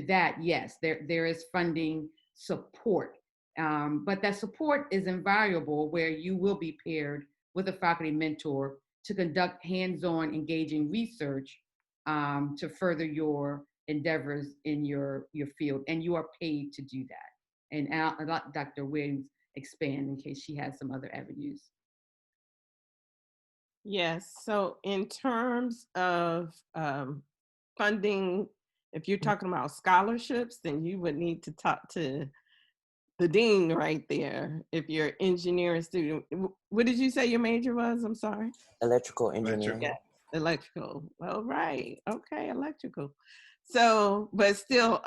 that, yes, there is funding support. But that support is invaluable, where you will be paired with a faculty mentor to conduct hands-on engaging research to further your endeavors in your field, and you are paid to do that. And I'll let Dr. Williams expand in case she has some other avenues. Yes, so in terms of funding, if you're talking about scholarships, then you would need to talk to the dean right there. If you're an engineering student, what did you say your major was? I'm sorry. Electrical engineering. Yeah, electrical. All right. Okay, electrical. So, but still,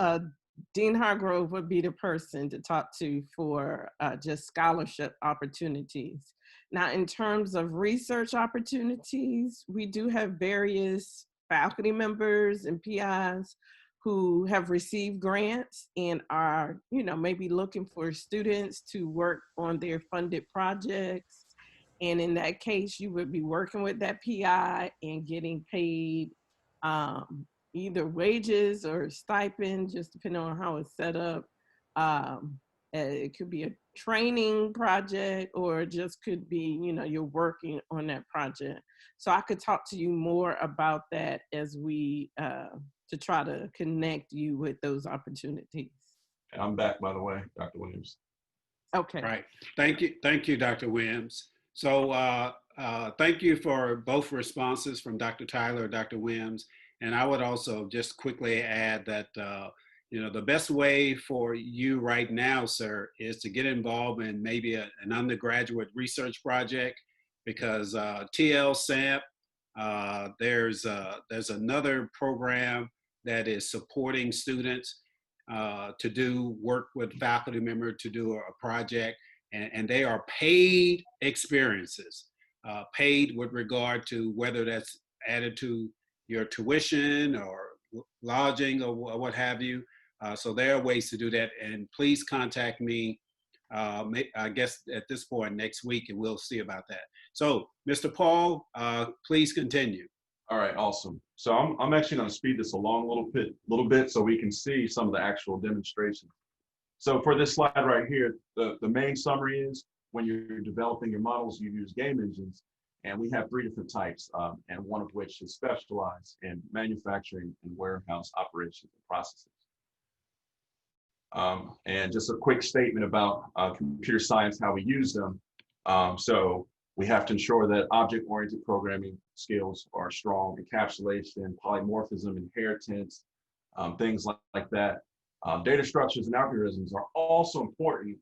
Dean Hargrove would be the person to talk to for just scholarship opportunities. Now, in terms of research opportunities, we do have various faculty members and PIs who have received grants and are, maybe looking for students to work on their funded projects. And in that case, you would be working with that PI and getting paid either wages or stipend, just depending on how it's set up. It could be a training project, or just could be, you know, you're working on that project. So I could talk to you more about that as we, to try to connect you with those opportunities. And I'm back, by the way, Dr. Williams. Okay. Right. Thank you, Dr. Williams. So thank you for both responses from Dr. Tyler and Dr. Williams. And I would also just quickly add that, you know, the best way for you right now, sir, is to get involved in maybe an undergraduate research project, because TLSAMP, there's another program that is supporting students to do work with faculty member to do a project, and they are paid experiences, paid with regard to whether that's added to your tuition or lodging or what have you. So there are ways to do that, and please contact me, I guess at this point next week, and we'll see about that. So Mr. Paul, please continue. All right, awesome. So I'm actually going to speed this along a little bit so we can see some of the actual demonstrations. So for this slide right here, the main summary is when you're developing your models, you use game engines, and we have 3 different types, and one of which is specialized in manufacturing and warehouse operations and processes. And just a quick statement about computer science, how we use them. So we have to ensure that object-oriented programming skills are strong, encapsulation, polymorphism, inheritance, things like that. Data structures and algorithms are also important,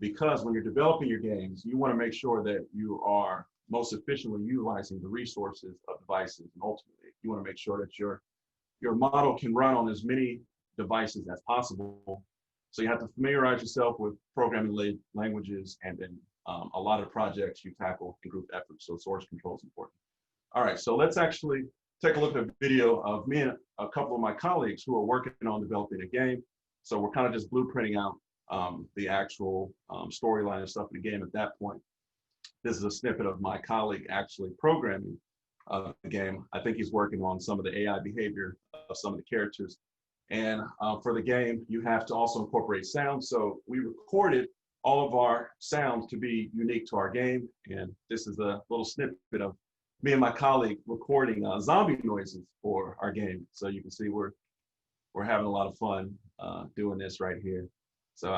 because when you're developing your games, you want to make sure that you are most efficiently utilizing the resources of devices. And ultimately, you want to make sure that your model can run on as many devices as possible. So you have to familiarize yourself with programming languages, and then a lot of projects you tackle in group efforts. So source control is important. All right, so let's actually take a look at a video of me and a couple of my colleagues who are working on developing a game. So we're kind of just blueprinting out the actual storyline and stuff in the game at that point. This is a snippet of my colleague actually programming the game. I think he's working on some of the AI behavior of some of the characters. And for the game, you have to also incorporate sound. So we recorded all of our sounds to be unique to our game. And this is a little snippet of me and my colleague recording zombie noises for our game. So you can see we're having a lot of fun doing this right here. So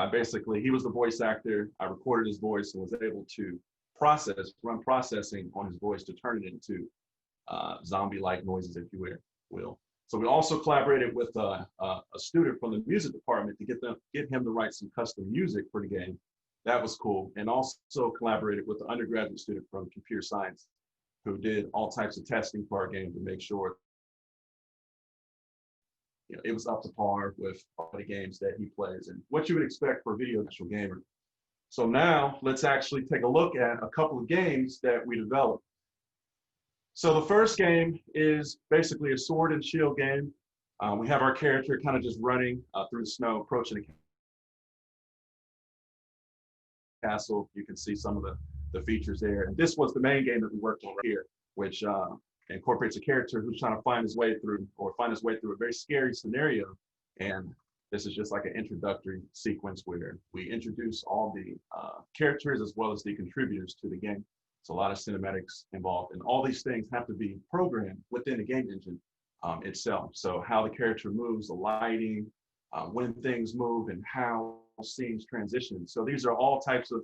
he was the voice actor. I recorded his voice and was able to run processing on his voice to turn it into zombie-like noises, if you will. So we also collaborated with a student from the music department to get him to write some custom music for the game. That was cool. And also collaborated with an undergraduate student from computer science who did all types of testing for our game to make sure it was up to par with all the games that he plays and what you would expect for a video game gamer. So now let's actually take a look at a couple of games that we developed. So the first game is basically a sword and shield game. We have our character kind of just running through the snow, approaching the castle. You can see some of the features there. And this was the main game that we worked on right here, which incorporates a character who's trying to find his way through a very scary scenario. And this is just like an introductory sequence where we introduce all the characters as well as the contributors to the game. So a lot of cinematics involved, and all these things have to be programmed within the game engine itself. So how the character moves, the lighting, when things move, and how scenes transition. So these are all types of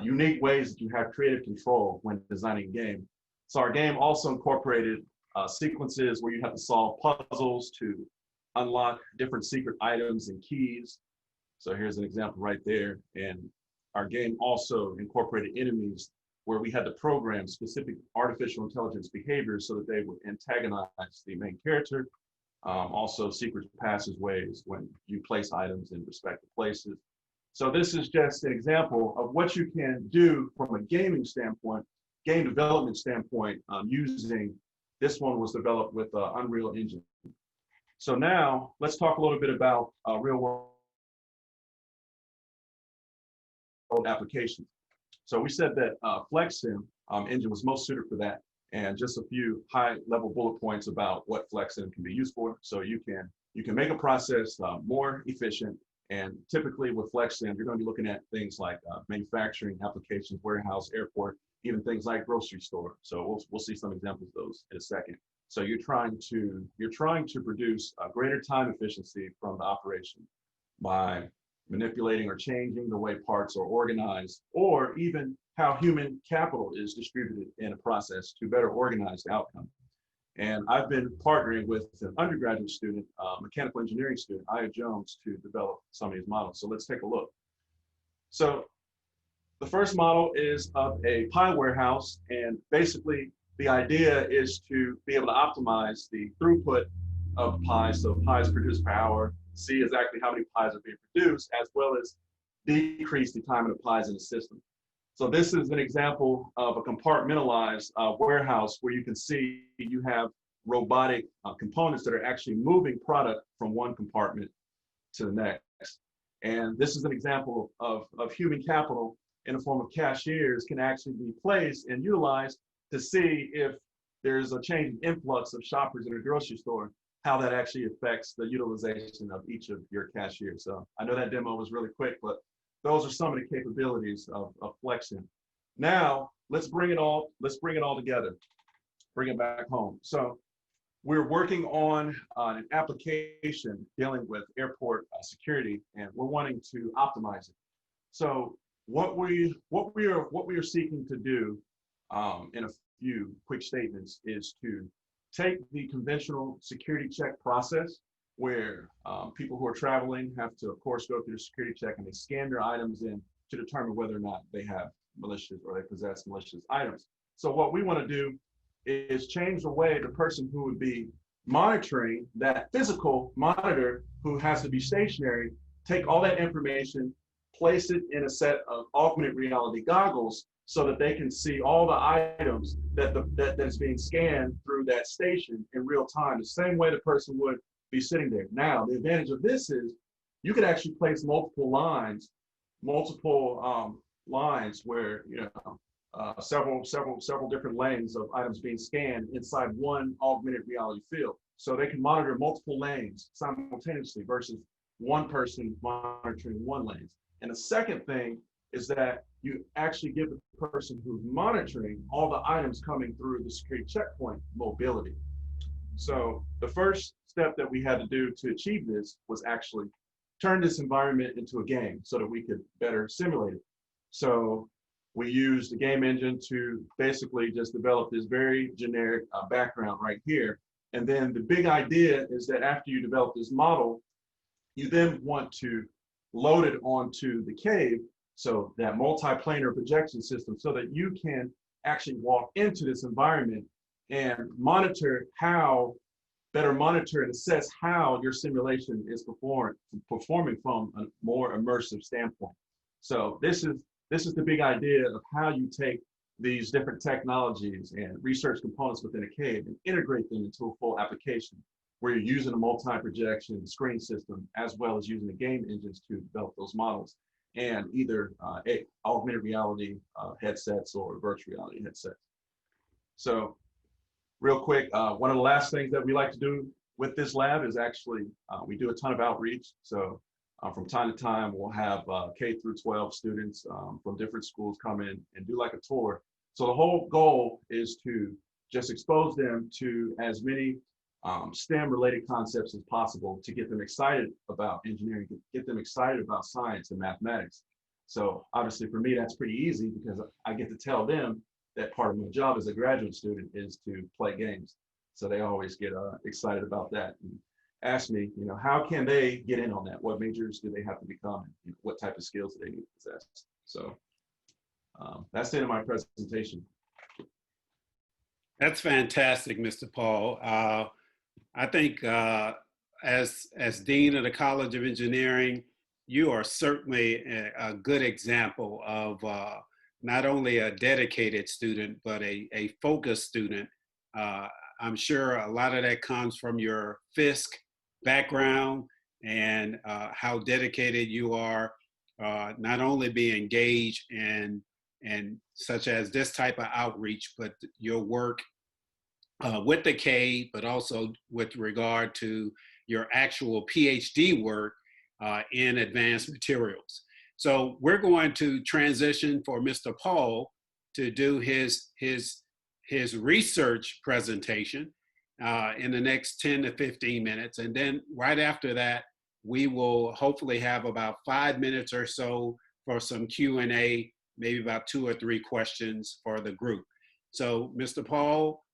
unique ways that you have creative control when designing a game. So our game also incorporated sequences where you have to solve puzzles to unlock different secret items and keys. So here's an example right there. And our game also incorporated enemies where we had to program specific artificial intelligence behaviors so that they would antagonize the main character. Also secret passageways when you place items in respective places. So this is just an example of what you can do from a gaming standpoint, game development standpoint, using, this one was developed with Unreal Engine. So now let's talk a little bit about real world applications. So we said that FlexSim engine was most suited for that, and just a few high-level bullet points about what FlexSim can be used for. So you can make a process more efficient And typically with FlexSim, you're going to be looking at things like manufacturing applications, warehouse, airport, even things like grocery store. So we'll see some examples of those in a second. So you're trying to produce a greater time efficiency from the operation by manipulating or changing the way parts are organized, or even how human capital is distributed in a process to better organize the outcome. And I've been partnering with an undergraduate student, mechanical engineering student, Aya Jones, to develop some of these models. So let's take a look. So the first model is of a pie warehouse, and basically the idea is to be able to optimize the throughput of pies. So pies produced per hour, see exactly how many pies are being produced, as well as decrease the time of the pies in the system. So this is an example of a compartmentalized warehouse where you can see you have robotic components that are actually moving product from one compartment to the next. And this is an example of human capital in the form of cashiers can actually be placed and utilized to see if there's a change in influx of shoppers in a grocery store, how that actually affects the utilization of each of your cashiers. So I know that demo was really quick, but those are some of the capabilities of FlexSim. Now let's bring it all together, bring it back home. So we're working on an application dealing with airport security, and we're wanting to optimize it. So what we are seeking to do in a few quick statements is to take the conventional security check process where people who are traveling have to, of course, go through the security check and they scan their items in to determine whether or not they have malicious or they possess malicious items. So what we want to do is change the way the person who would be monitoring that physical monitor, who has to be stationary, take all that information, place it in a set of augmented reality goggles so that they can see all the items that is being scanned through that station in real time, the same way the person would be sitting there. Now, the advantage of this is you could actually place multiple lines where, you know, several different lanes of items being scanned inside one augmented reality field. So they can monitor multiple lanes simultaneously versus one person monitoring one lane. And the second thing is that you actually give the person who's monitoring all the items coming through the security checkpoint mobility. So the first step that we had to do to achieve this was actually turn this environment into a game so that we could better simulate it. So we used the game engine to basically just develop this very generic background right here. And then the big idea is that after you develop this model, you then want to load it onto the cave, so that multi-planar projection system, so that you can actually walk into this environment and better monitor and assess how your simulation is performing from a more immersive standpoint. So this is the big idea of how you take these different technologies and research components within a cave and integrate them into a full application where you're using a multi-projection screen system as well as using the game engines to develop those models, and either augmented reality headsets or virtual reality headsets. So real quick, one of the last things that we like to do with this lab is actually, we do a ton of outreach. So from time to time, we'll have K through 12 students from different schools come in and do like a tour. So the whole goal is to just expose them to as many STEM related concepts as possible to get them excited about engineering, get them excited about science and mathematics. So obviously for me, that's pretty easy because I get to tell them that part of my job as a graduate student is to play games. So they always get excited about that and ask me, you know, how can they get in on that? What majors do they have to become? And what type of skills do they need to possess? So that's the end of my presentation. That's fantastic, Mr. Paul. I think as Dean of the College of Engineering, you are certainly a good example of not only a dedicated student, but a focused student. I'm sure a lot of that comes from your FISC background and how dedicated you are, not only be engaged and such as this type of outreach, but your work with the cave, but also with regard to your actual PhD work in advanced materials. So we're going to transition for Mr. Paul to do his research presentation in the next 10 to 15 minutes. And then right after that, we will hopefully have about 5 minutes or so for some Q&A, maybe about 2 or 3 questions for the group. So Mr. Paul,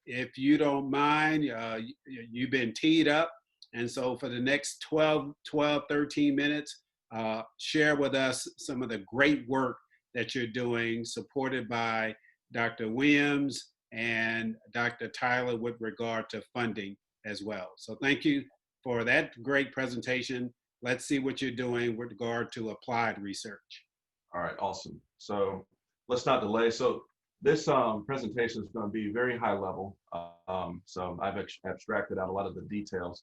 if you don't mind, you've been teed up. And so for the next 13 minutes, share with us some of the great work that you're doing, supported by Dr. Williams and Dr. Tyler with regard to funding as well. So thank you for that great presentation. Let's see what you're doing with regard to applied research. All right, awesome. So let's not delay. So this presentation is going to be very high level. So I've abstracted out a lot of the details.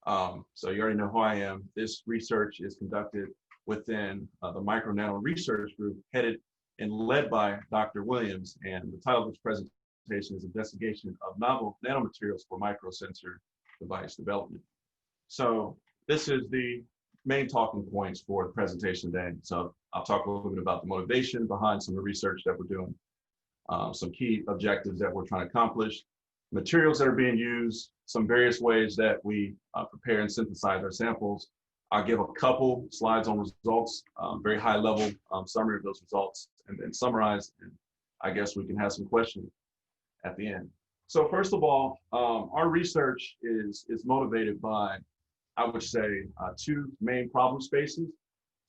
So you already know who I am. This research is conducted within the Micro Nano Research Group, headed and led by Dr. Williams. And the title of this presentation is Investigation of Novel Nanomaterials for Microsensor Device Development. So this is the main talking points for the presentation today. So I'll talk a little bit about the motivation behind some of the research that we're doing, some key objectives that we're trying to accomplish, materials that are being used, some various ways that we prepare and synthesize our samples. I'll give a couple slides on results, very high level summary of those results, and then summarize. And I guess we can have some questions at the end. So first of all, our research is motivated by, I would say, 2 main problem spaces.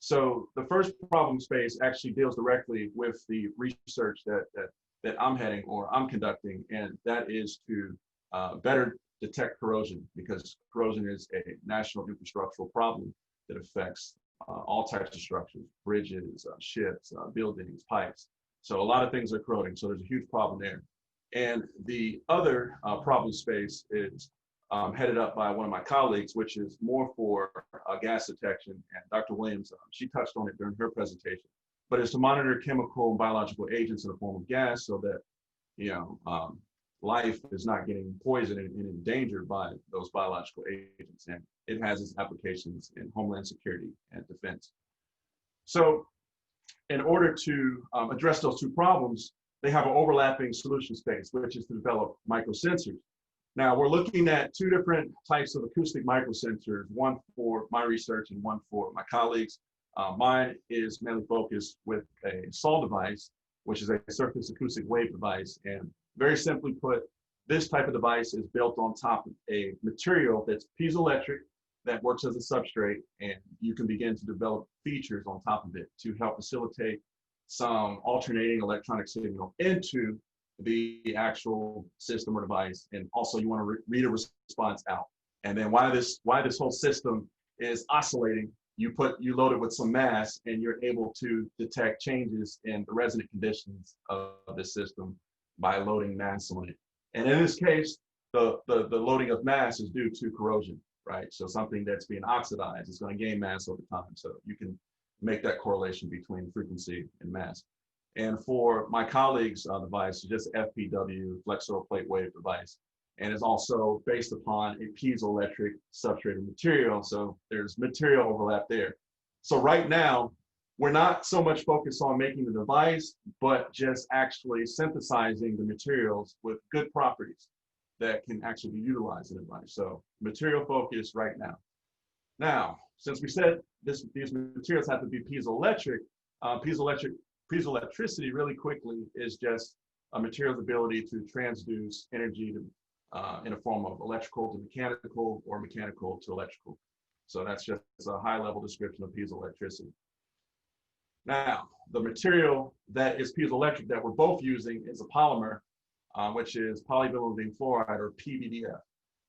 So the first problem space actually deals directly with the research that I'm heading or I'm conducting, and that is to better detect corrosion, because corrosion is a national infrastructural problem that affects all types of structures, bridges, ships, buildings, pipes. So a lot of things are corroding, so there's a huge problem there. And the other problem space is headed up by one of my colleagues, which is more for gas detection. And Dr. Williams, she touched on it during her presentation, but it's to monitor chemical and biological agents in the form of gas so that, life is not getting poisoned and endangered by those biological agents. And it has its applications in homeland security and defense. So in order to address those 2 problems, they have an overlapping solution space, which is to develop microsensors. Now we're looking at 2 different types of acoustic microsensors, one for my research and one for my colleagues. Mine is mainly focused with a SAW device, which is a surface acoustic wave device. And very simply put, this type of device is built on top of a material that's piezoelectric that works as a substrate, and you can begin to develop features on top of it to help facilitate some alternating electronic signal into the actual system or device. And also you want to read a response out. And then why this whole system is oscillating, you load it with some mass, and you're able to detect changes in the resonant conditions of the system by loading mass on it. And in this case, the loading of mass is due to corrosion, right? So something that's being oxidized is going to gain mass over time. So you can make that correlation between frequency and mass. And for my colleague's device, just FPW, flexible plate wave device, and is also based upon a piezoelectric substrate material. So there's material overlap there. So right now, we're not so much focused on making the device, but just actually synthesizing the materials with good properties that can actually be utilized in the device. So material focus right now. Now, since we said these materials have to be piezoelectric, piezoelectricity really quickly is just a material's ability to transduce energy to, in a form of electrical to mechanical or mechanical to electrical. So that's just a high-level description of piezoelectricity. Now, the material that is piezoelectric that we're both using is a polymer, which is polyvinylidene fluoride, or PVDF.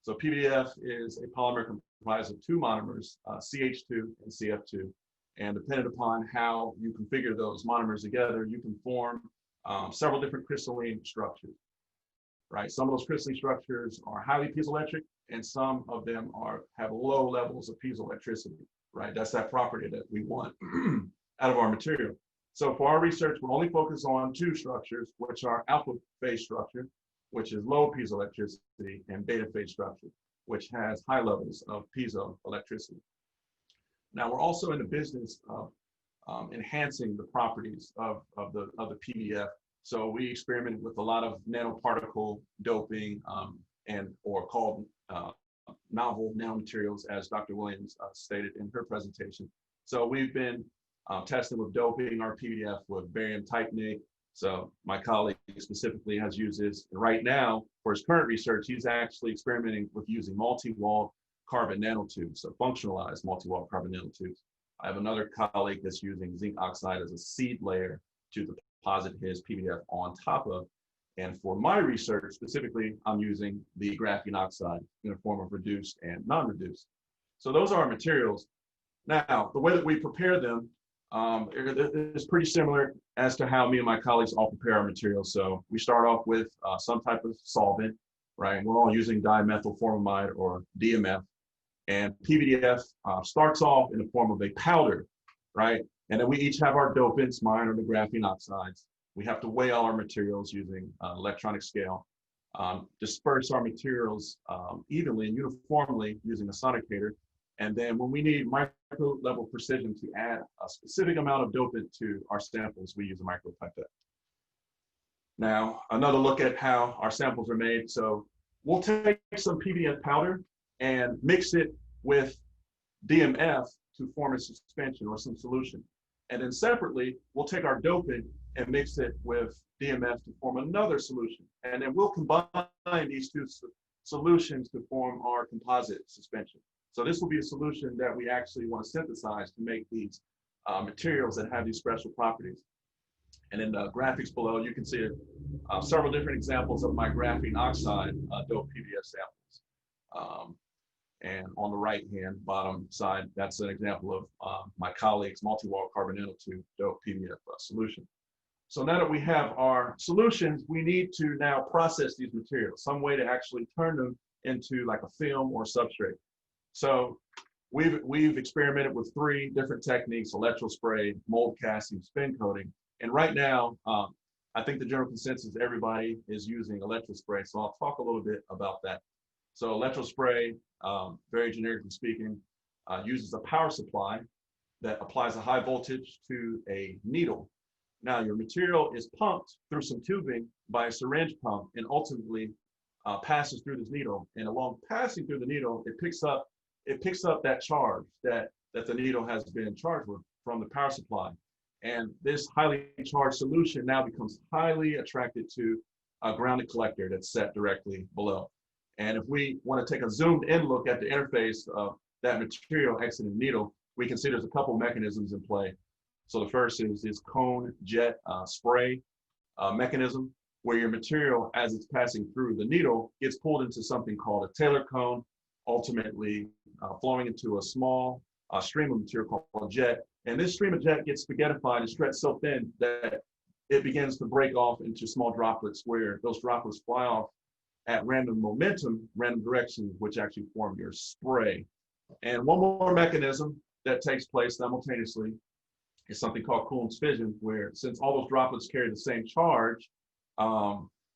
So PVDF is a polymer comprised of 2 monomers, CH2 and CF2. And depending upon how you configure those monomers together, you can form several different crystalline structures, right? Some of those crystalline structures are highly piezoelectric, and some of them have low levels of piezoelectricity, right? That's that property that we want out of our material. So for our research, we're only focused on 2 structures, which are alpha phase structure, which is low piezoelectricity, and beta phase structure, which has high levels of piezoelectricity. Now, we're also in the business of enhancing the properties of the PDF. So we experimented with a lot of nanoparticle doping or called novel nanomaterials, as Dr. Williams stated in her presentation. So we've been testing with doping our PDF with barium titanate. So my colleague specifically has used this. And right now, for his current research, he's actually experimenting with using multi-walled carbon nanotubes, so functionalized multi-walled carbon nanotubes. I have another colleague that's using zinc oxide as a seed layer to deposit his PDF on top of. And for my research specifically, I'm using the graphene oxide in a form of reduced and non-reduced. So those are our materials. Now, the way that we prepare them is pretty similar as to how me and my colleagues all prepare our materials. So we start off with some type of solvent, right? We're all using dimethylformamide or DMF. And PVDF starts off in the form of a powder, right? And then we each have our dopants, mine are the graphene oxides. We have to weigh all our materials using electronic scale, disperse our materials evenly and uniformly using a sonicator. And then when we need micro level precision to add a specific amount of dopant to our samples, we use a micropipette. Now, another look at how our samples are made. So we'll take some PVDF powder and mix it with DMF to form a suspension or some solution. And then separately, we'll take our dopant and mix it with DMF to form another solution. And then we'll combine these two solutions to form our composite suspension. So this will be a solution that we actually want to synthesize to make these materials that have these special properties. And in the graphics below, you can see several different examples of my graphene oxide doped PVDF samples. And on the right-hand bottom side, that's an example of my colleague's multi-wall carbon nanotube doped PVDF solution. So now that we have our solutions, we need to now process these materials, some way to actually turn them into like a film or substrate. So we've experimented with 3 different techniques: electrospray, mold casting, spin coating. And right now, I think the general consensus everybody is using electrospray. So I'll talk a little bit about that. So electrospray, very generically speaking, uses a power supply that applies a high voltage to a needle. Now your material is pumped through some tubing by a syringe pump and ultimately passes through this needle. And along passing through the needle, it picks up that charge that the needle has been charged with from the power supply. And this highly charged solution now becomes highly attracted to a grounded collector that's set directly below. And if we want to take a zoomed in look at the interface of that material exiting the needle, we can see there's a couple mechanisms in play. So the first is this cone jet spray mechanism, where your material, as it's passing through the needle, gets pulled into something called a Taylor cone, ultimately flowing into a small stream of material called jet. And this stream of jet gets spaghettified and stretched so thin that it begins to break off into small droplets, where those droplets fly off at random momentum, random directions, which actually form your spray. And one more mechanism that takes place simultaneously is something called Coulomb's fission, where since all those droplets carry the same charge,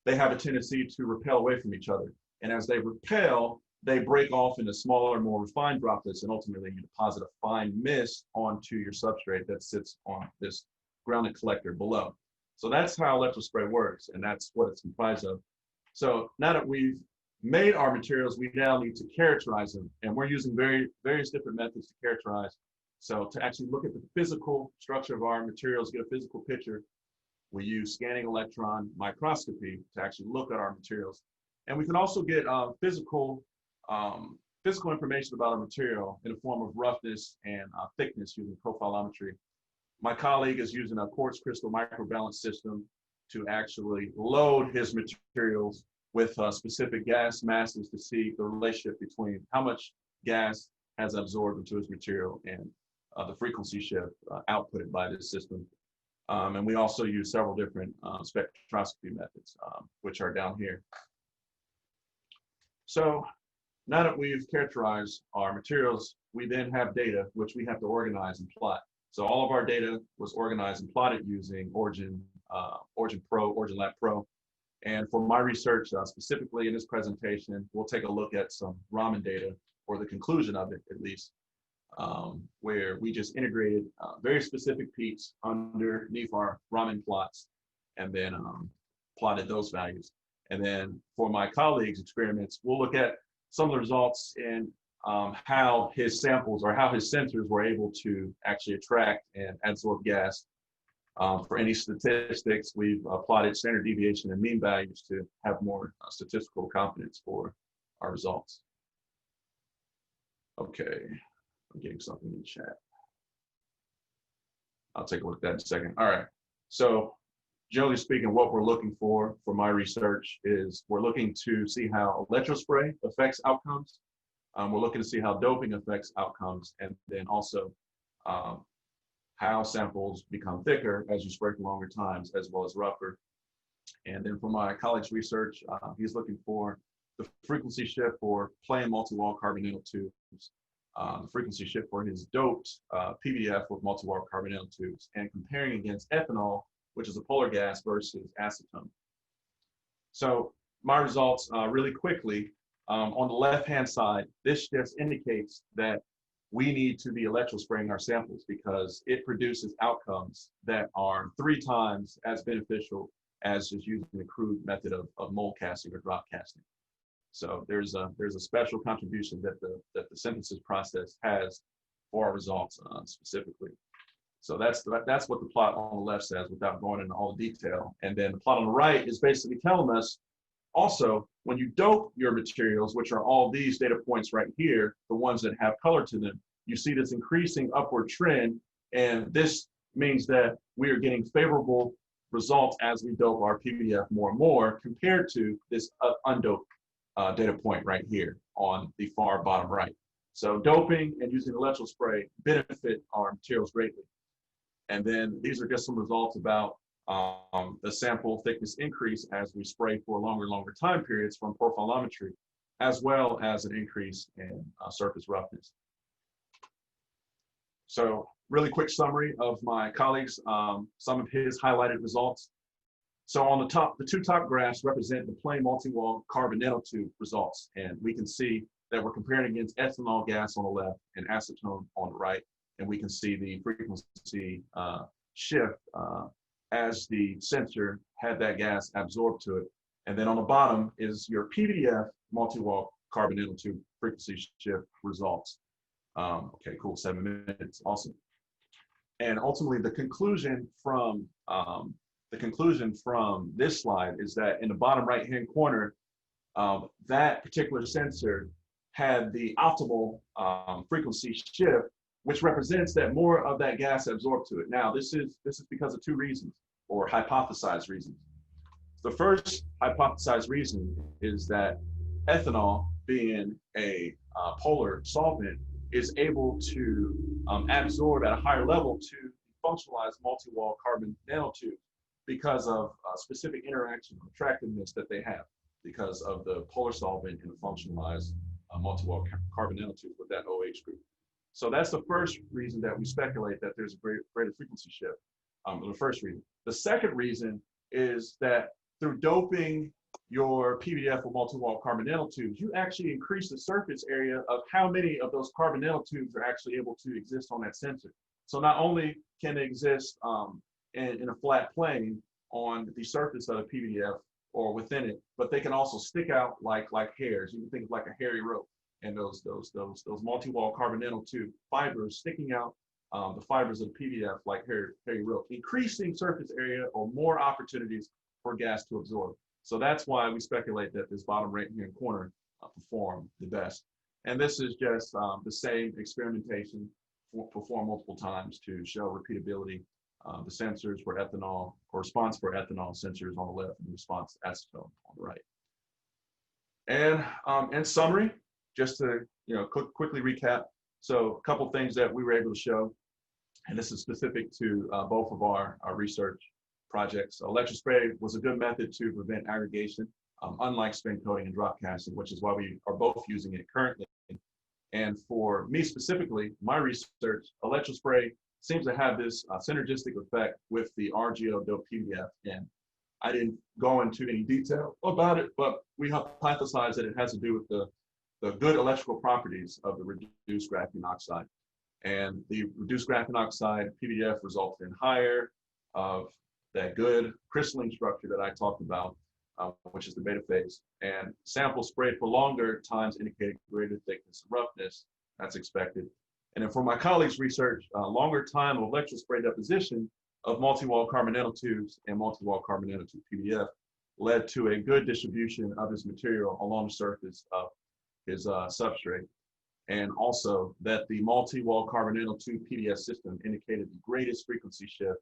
they have a tendency to repel away from each other. And as they repel, they break off into smaller, more refined droplets, and ultimately you deposit a fine mist onto your substrate that sits on this grounded collector below. So that's how electrospray works, and that's what it's comprised of. So now that we've made our materials, we now need to characterize them, and we're using various different methods to characterize. So to actually look at the physical structure of our materials, get a physical picture, we use scanning electron microscopy to actually look at our materials. And we can also get physical information about our material in the form of roughness and thickness using profilometry. My colleague is using a quartz crystal microbalance system to actually load his materials with specific gas masses to see the relationship between how much gas has absorbed into his material and the frequency shift outputted by this system. And we also use several different spectroscopy methods, which are down here. So now that we've characterized our materials, we then have data which we have to organize and plot. So all of our data was organized and plotted using Origin Lab Pro. And for my research, specifically in this presentation, we'll take a look at some Raman data, or the conclusion of it at least. where we just integrated very specific peaks underneath our Raman plots and then plotted those values. And then for my colleagues' experiments, we'll look at some of the results in how his samples or how his sensors were able to actually attract and absorb gas. For any statistics, we've plotted standard deviation and mean values to have more statistical confidence for our results. Okay, I'm getting something in the chat. I'll take a look at that in a second. All right, so generally speaking, what we're looking for my research is we're looking to see how electrospray affects outcomes. We're looking to see how doping affects outcomes, and then also how samples become thicker as you spray for longer times, as well as rougher. And then for my colleague's research, he's looking for the frequency shift for plain multi-wall carbon nanotubes, the frequency shift for his doped PVDF with multi-wall carbon nanotubes, and comparing against ethanol, which is a polar gas, versus acetone. So my results really quickly, on the left-hand side, this just indicates that we need to be electrospraying our samples because it produces outcomes that are 3 times as beneficial as just using the crude method of mold casting or drop casting. So there's a special contribution that the synthesis process has for our results specifically. So that's what the plot on the left says without going into all the detail. And then the plot on the right is basically telling us also, when you dope your materials, which are all these data points right here, the ones that have color to them, you see this increasing upward trend. And this means that we are getting favorable results as we dope our PVDF more and more compared to this undoped data point right here on the far bottom right. So doping and using electrospray benefit our materials greatly. And then these are just some results about the sample thickness increase as we spray for longer and longer time periods from profilometry, as well as an increase in surface roughness. So really quick summary of my colleagues, some of his highlighted results. So on the top, the 2 top graphs represent the plain multi-wall carbon nanotube results. And we can see that we're comparing against ethanol gas on the left and acetone on the right. And we can see the frequency shift as the sensor had that gas absorbed to it. And then on the bottom is your PVDF multi-wall carbon nanotube frequency shift results. Okay, cool, 7 minutes, awesome. And ultimately the conclusion from this slide is that in the bottom right-hand corner, that particular sensor had the optimal frequency shift, which represents that more of that gas absorbed to it. Now, this is because of 2 reasons, or hypothesized reasons. The first hypothesized reason is that ethanol, being a polar solvent, is able to absorb at a higher level to functionalized multi-wall carbon nanotubes because of specific interaction or attractiveness that they have because of the polar solvent and the functionalized multi-wall carbon nanotubes with that OH group. So that's the first reason that we speculate that there's a greater frequency shift. The first reason. The second reason is that through doping your PVDF with multi-wall carbon nanotubes, you actually increase the surface area of how many of those carbon nanotubes are actually able to exist on that sensor. So not only can they exist in a flat plane on the surface of the PVDF or within it, but they can also stick out like hairs. You can think of like a hairy rope, and those multi-wall carbon nanotube fibers sticking out the fibers of the PVDF like hairy rope, increasing surface area or more opportunities for gas to absorb. So that's why we speculate that this bottom right-hand corner performed the best. And this is just the same experimentation performed multiple times to show repeatability. The sensors for ethanol, or response for ethanol sensors on the left and response to acetone on the right. And in summary, just to quickly recap, so a couple things that we were able to show, and this is specific to both of our research projects. Electrospray was a good method to prevent aggregation, unlike spin coating and drop casting, which is why we are both using it currently. And for me specifically, my research, electrospray seems to have this synergistic effect with the RGO doped PVDF. And I didn't go into any detail about it, but we hypothesized that it has to do with the good electrical properties of the reduced graphene oxide. And the reduced graphene oxide PDF resulted in higher of that good crystalline structure that I talked about, which is the beta phase. And samples sprayed for longer times indicated greater thickness and roughness. That's expected. And then for my colleagues' research, longer time of electrospray deposition of multi-wall carbon nanotubes and multi-wall carbon nanotube PDF led to a good distribution of his material along the surface of his substrate. And also that the multi-wall carbon nanotube PDF system indicated the greatest frequency shift,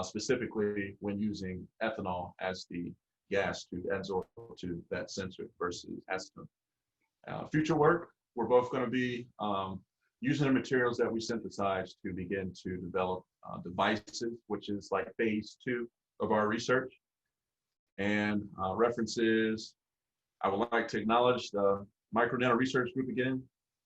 specifically when using ethanol as the gas to adsorb to that sensor versus acetone. Future work, we're both going to be using the materials that we synthesized to begin to develop devices, which is like phase 2 of our research. And references, I would like to acknowledge the Micro Nano Research Group again,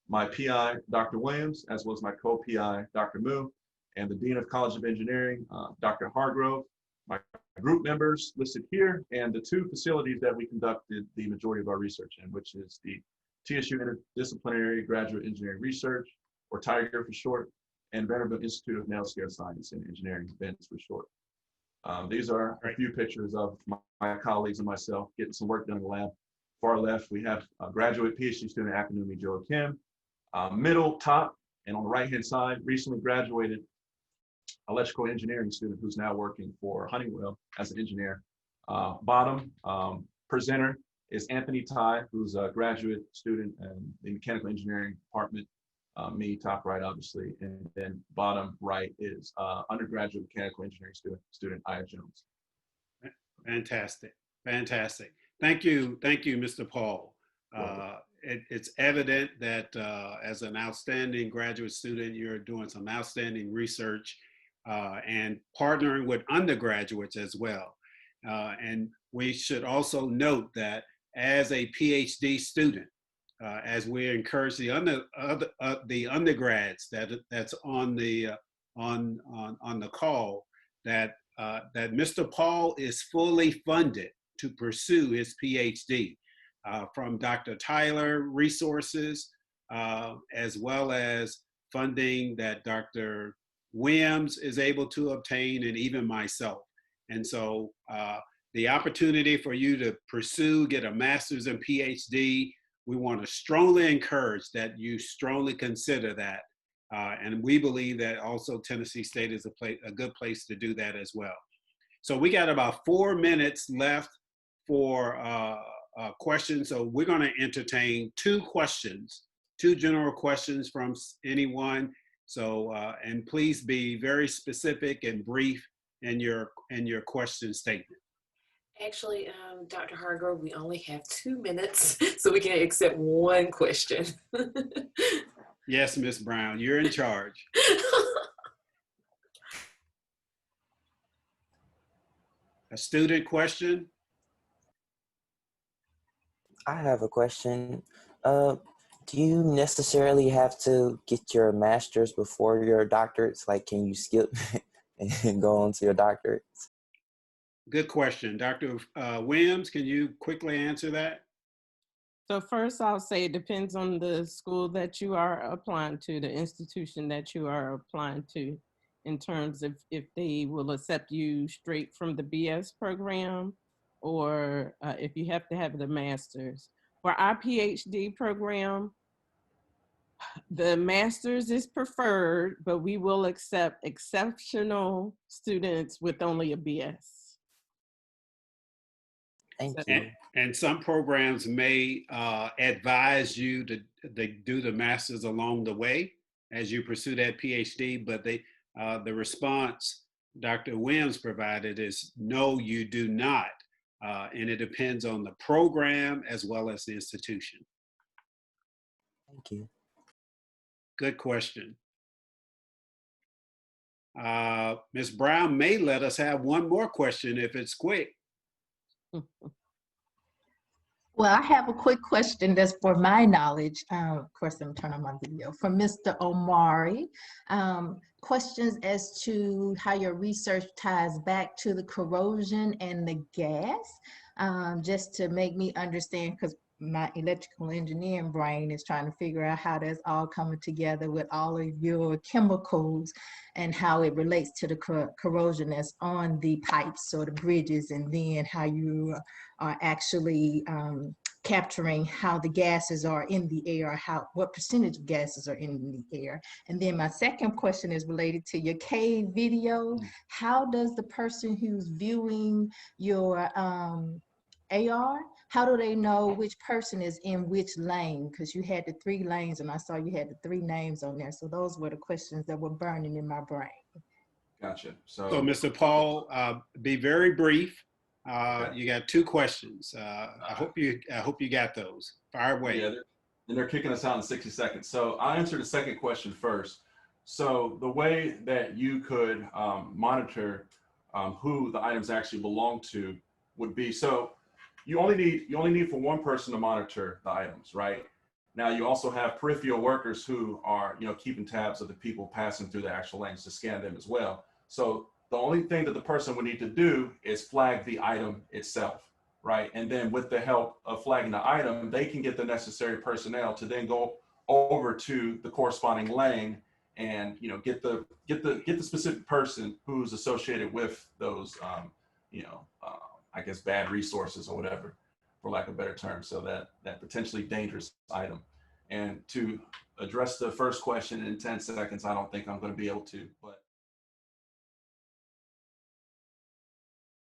my PI, Dr. Williams, as well as my co-PI, Dr. Moo, and the Dean of College of Engineering, Dr. Hargrove, my group members listed here, and the 2 facilities that we conducted the majority of our research in, which is the TSU Interdisciplinary Graduate Engineering Research, or TIGER for short, and Vanderbilt Institute of Nanoscale Science and Engineering, VINS for short. These are a few pictures of my colleagues and myself getting some work done in the lab. Far left, we have a graduate PhD student, Akinumi Joe Kim. Middle, top, and on the right-hand side, recently graduated electrical engineering student who's now working for Honeywell as an engineer. Bottom, presenter is Anthony Ty, who's a graduate student in the mechanical engineering department. Me, top right, obviously, and then bottom right is undergraduate mechanical engineering student Aya Jones. Fantastic, fantastic. Thank you, Mr. Paul. It's evident that as an outstanding graduate student, you're doing some outstanding research and partnering with undergraduates as well. And we should also note that as a PhD student, as we encourage the undergrads that's on the call, that Mr. Paul is fully funded to pursue his PhD from Dr. Tyler resources, as well as funding that Dr. Williams is able to obtain, and even myself. And so the opportunity for you to pursue, get a master's and PhD, we want to strongly encourage that you strongly consider that. And we believe that also Tennessee State is a good place to do that as well. So we got about 4 minutes left for questions. So we're going to entertain 2 questions, 2 general questions from anyone. So, and please be very specific and brief in your question statement. Actually, Dr. Hargrove, we only have 2 minutes, so we can accept 1 question. Yes, Ms. Brown, you're in charge. A student question? I have a question. Do you necessarily have to get your master's before your doctorates? Like, can you skip and go on to your doctorates? Good question. Dr. Williams, can you quickly answer that? So first I'll say it depends on the school that you are applying to, the institution that you are applying to, in terms of if they will accept you straight from the BS program, or if you have to have the master's. For our PhD program, the master's is preferred, but we will accept exceptional students with only a BS. Thank you. And some programs may advise you to do the master's along the way as you pursue that PhD, but the response Dr. Williams provided is no, you do not. And it depends on the program as well as the institution. Thank you. Good question. Ms. Brown may let us have 1 more question if it's quick. Well, I have a quick question that's for my knowledge. Of course, I'm turning on my video. For Mr. Omari, questions as to how your research ties back to the corrosion and the gas. just to make me understand, because my electrical engineering brain is trying to figure out how that's all coming together with all of your chemicals and how it relates to the corrosion that's on the pipes or the bridges, and then how you are actually capturing how the gases are in the air, what percentage of gases are in the air. And then my second question is related to your cave video. How does the person who's viewing your AR, how do they know which person is in which lane? Because you had the 3 lanes and I saw you had the 3 names on there. So those were the questions that were burning in my brain. Gotcha. So Mr. Paul, be very brief. Okay. You got 2 questions. I hope you got those. Fire away. Yeah, and they're kicking us out in 60 seconds. So I'll answer the second question first. So the way that you could monitor who the items actually belong to would be, so you only need for one person to monitor the items, right? Now you also have peripheral workers who are, keeping tabs of the people passing through the actual lanes to scan them as well. So the only thing that the person would need to do is flag the item itself, right? And then with the help of flagging the item, they can get the necessary personnel to then go over to the corresponding lane and get the specific person who's associated with those I guess bad resources or whatever, for lack of a better term, so that potentially dangerous item. And to address the first question in 10 seconds, I don't think I'm going to be able to, but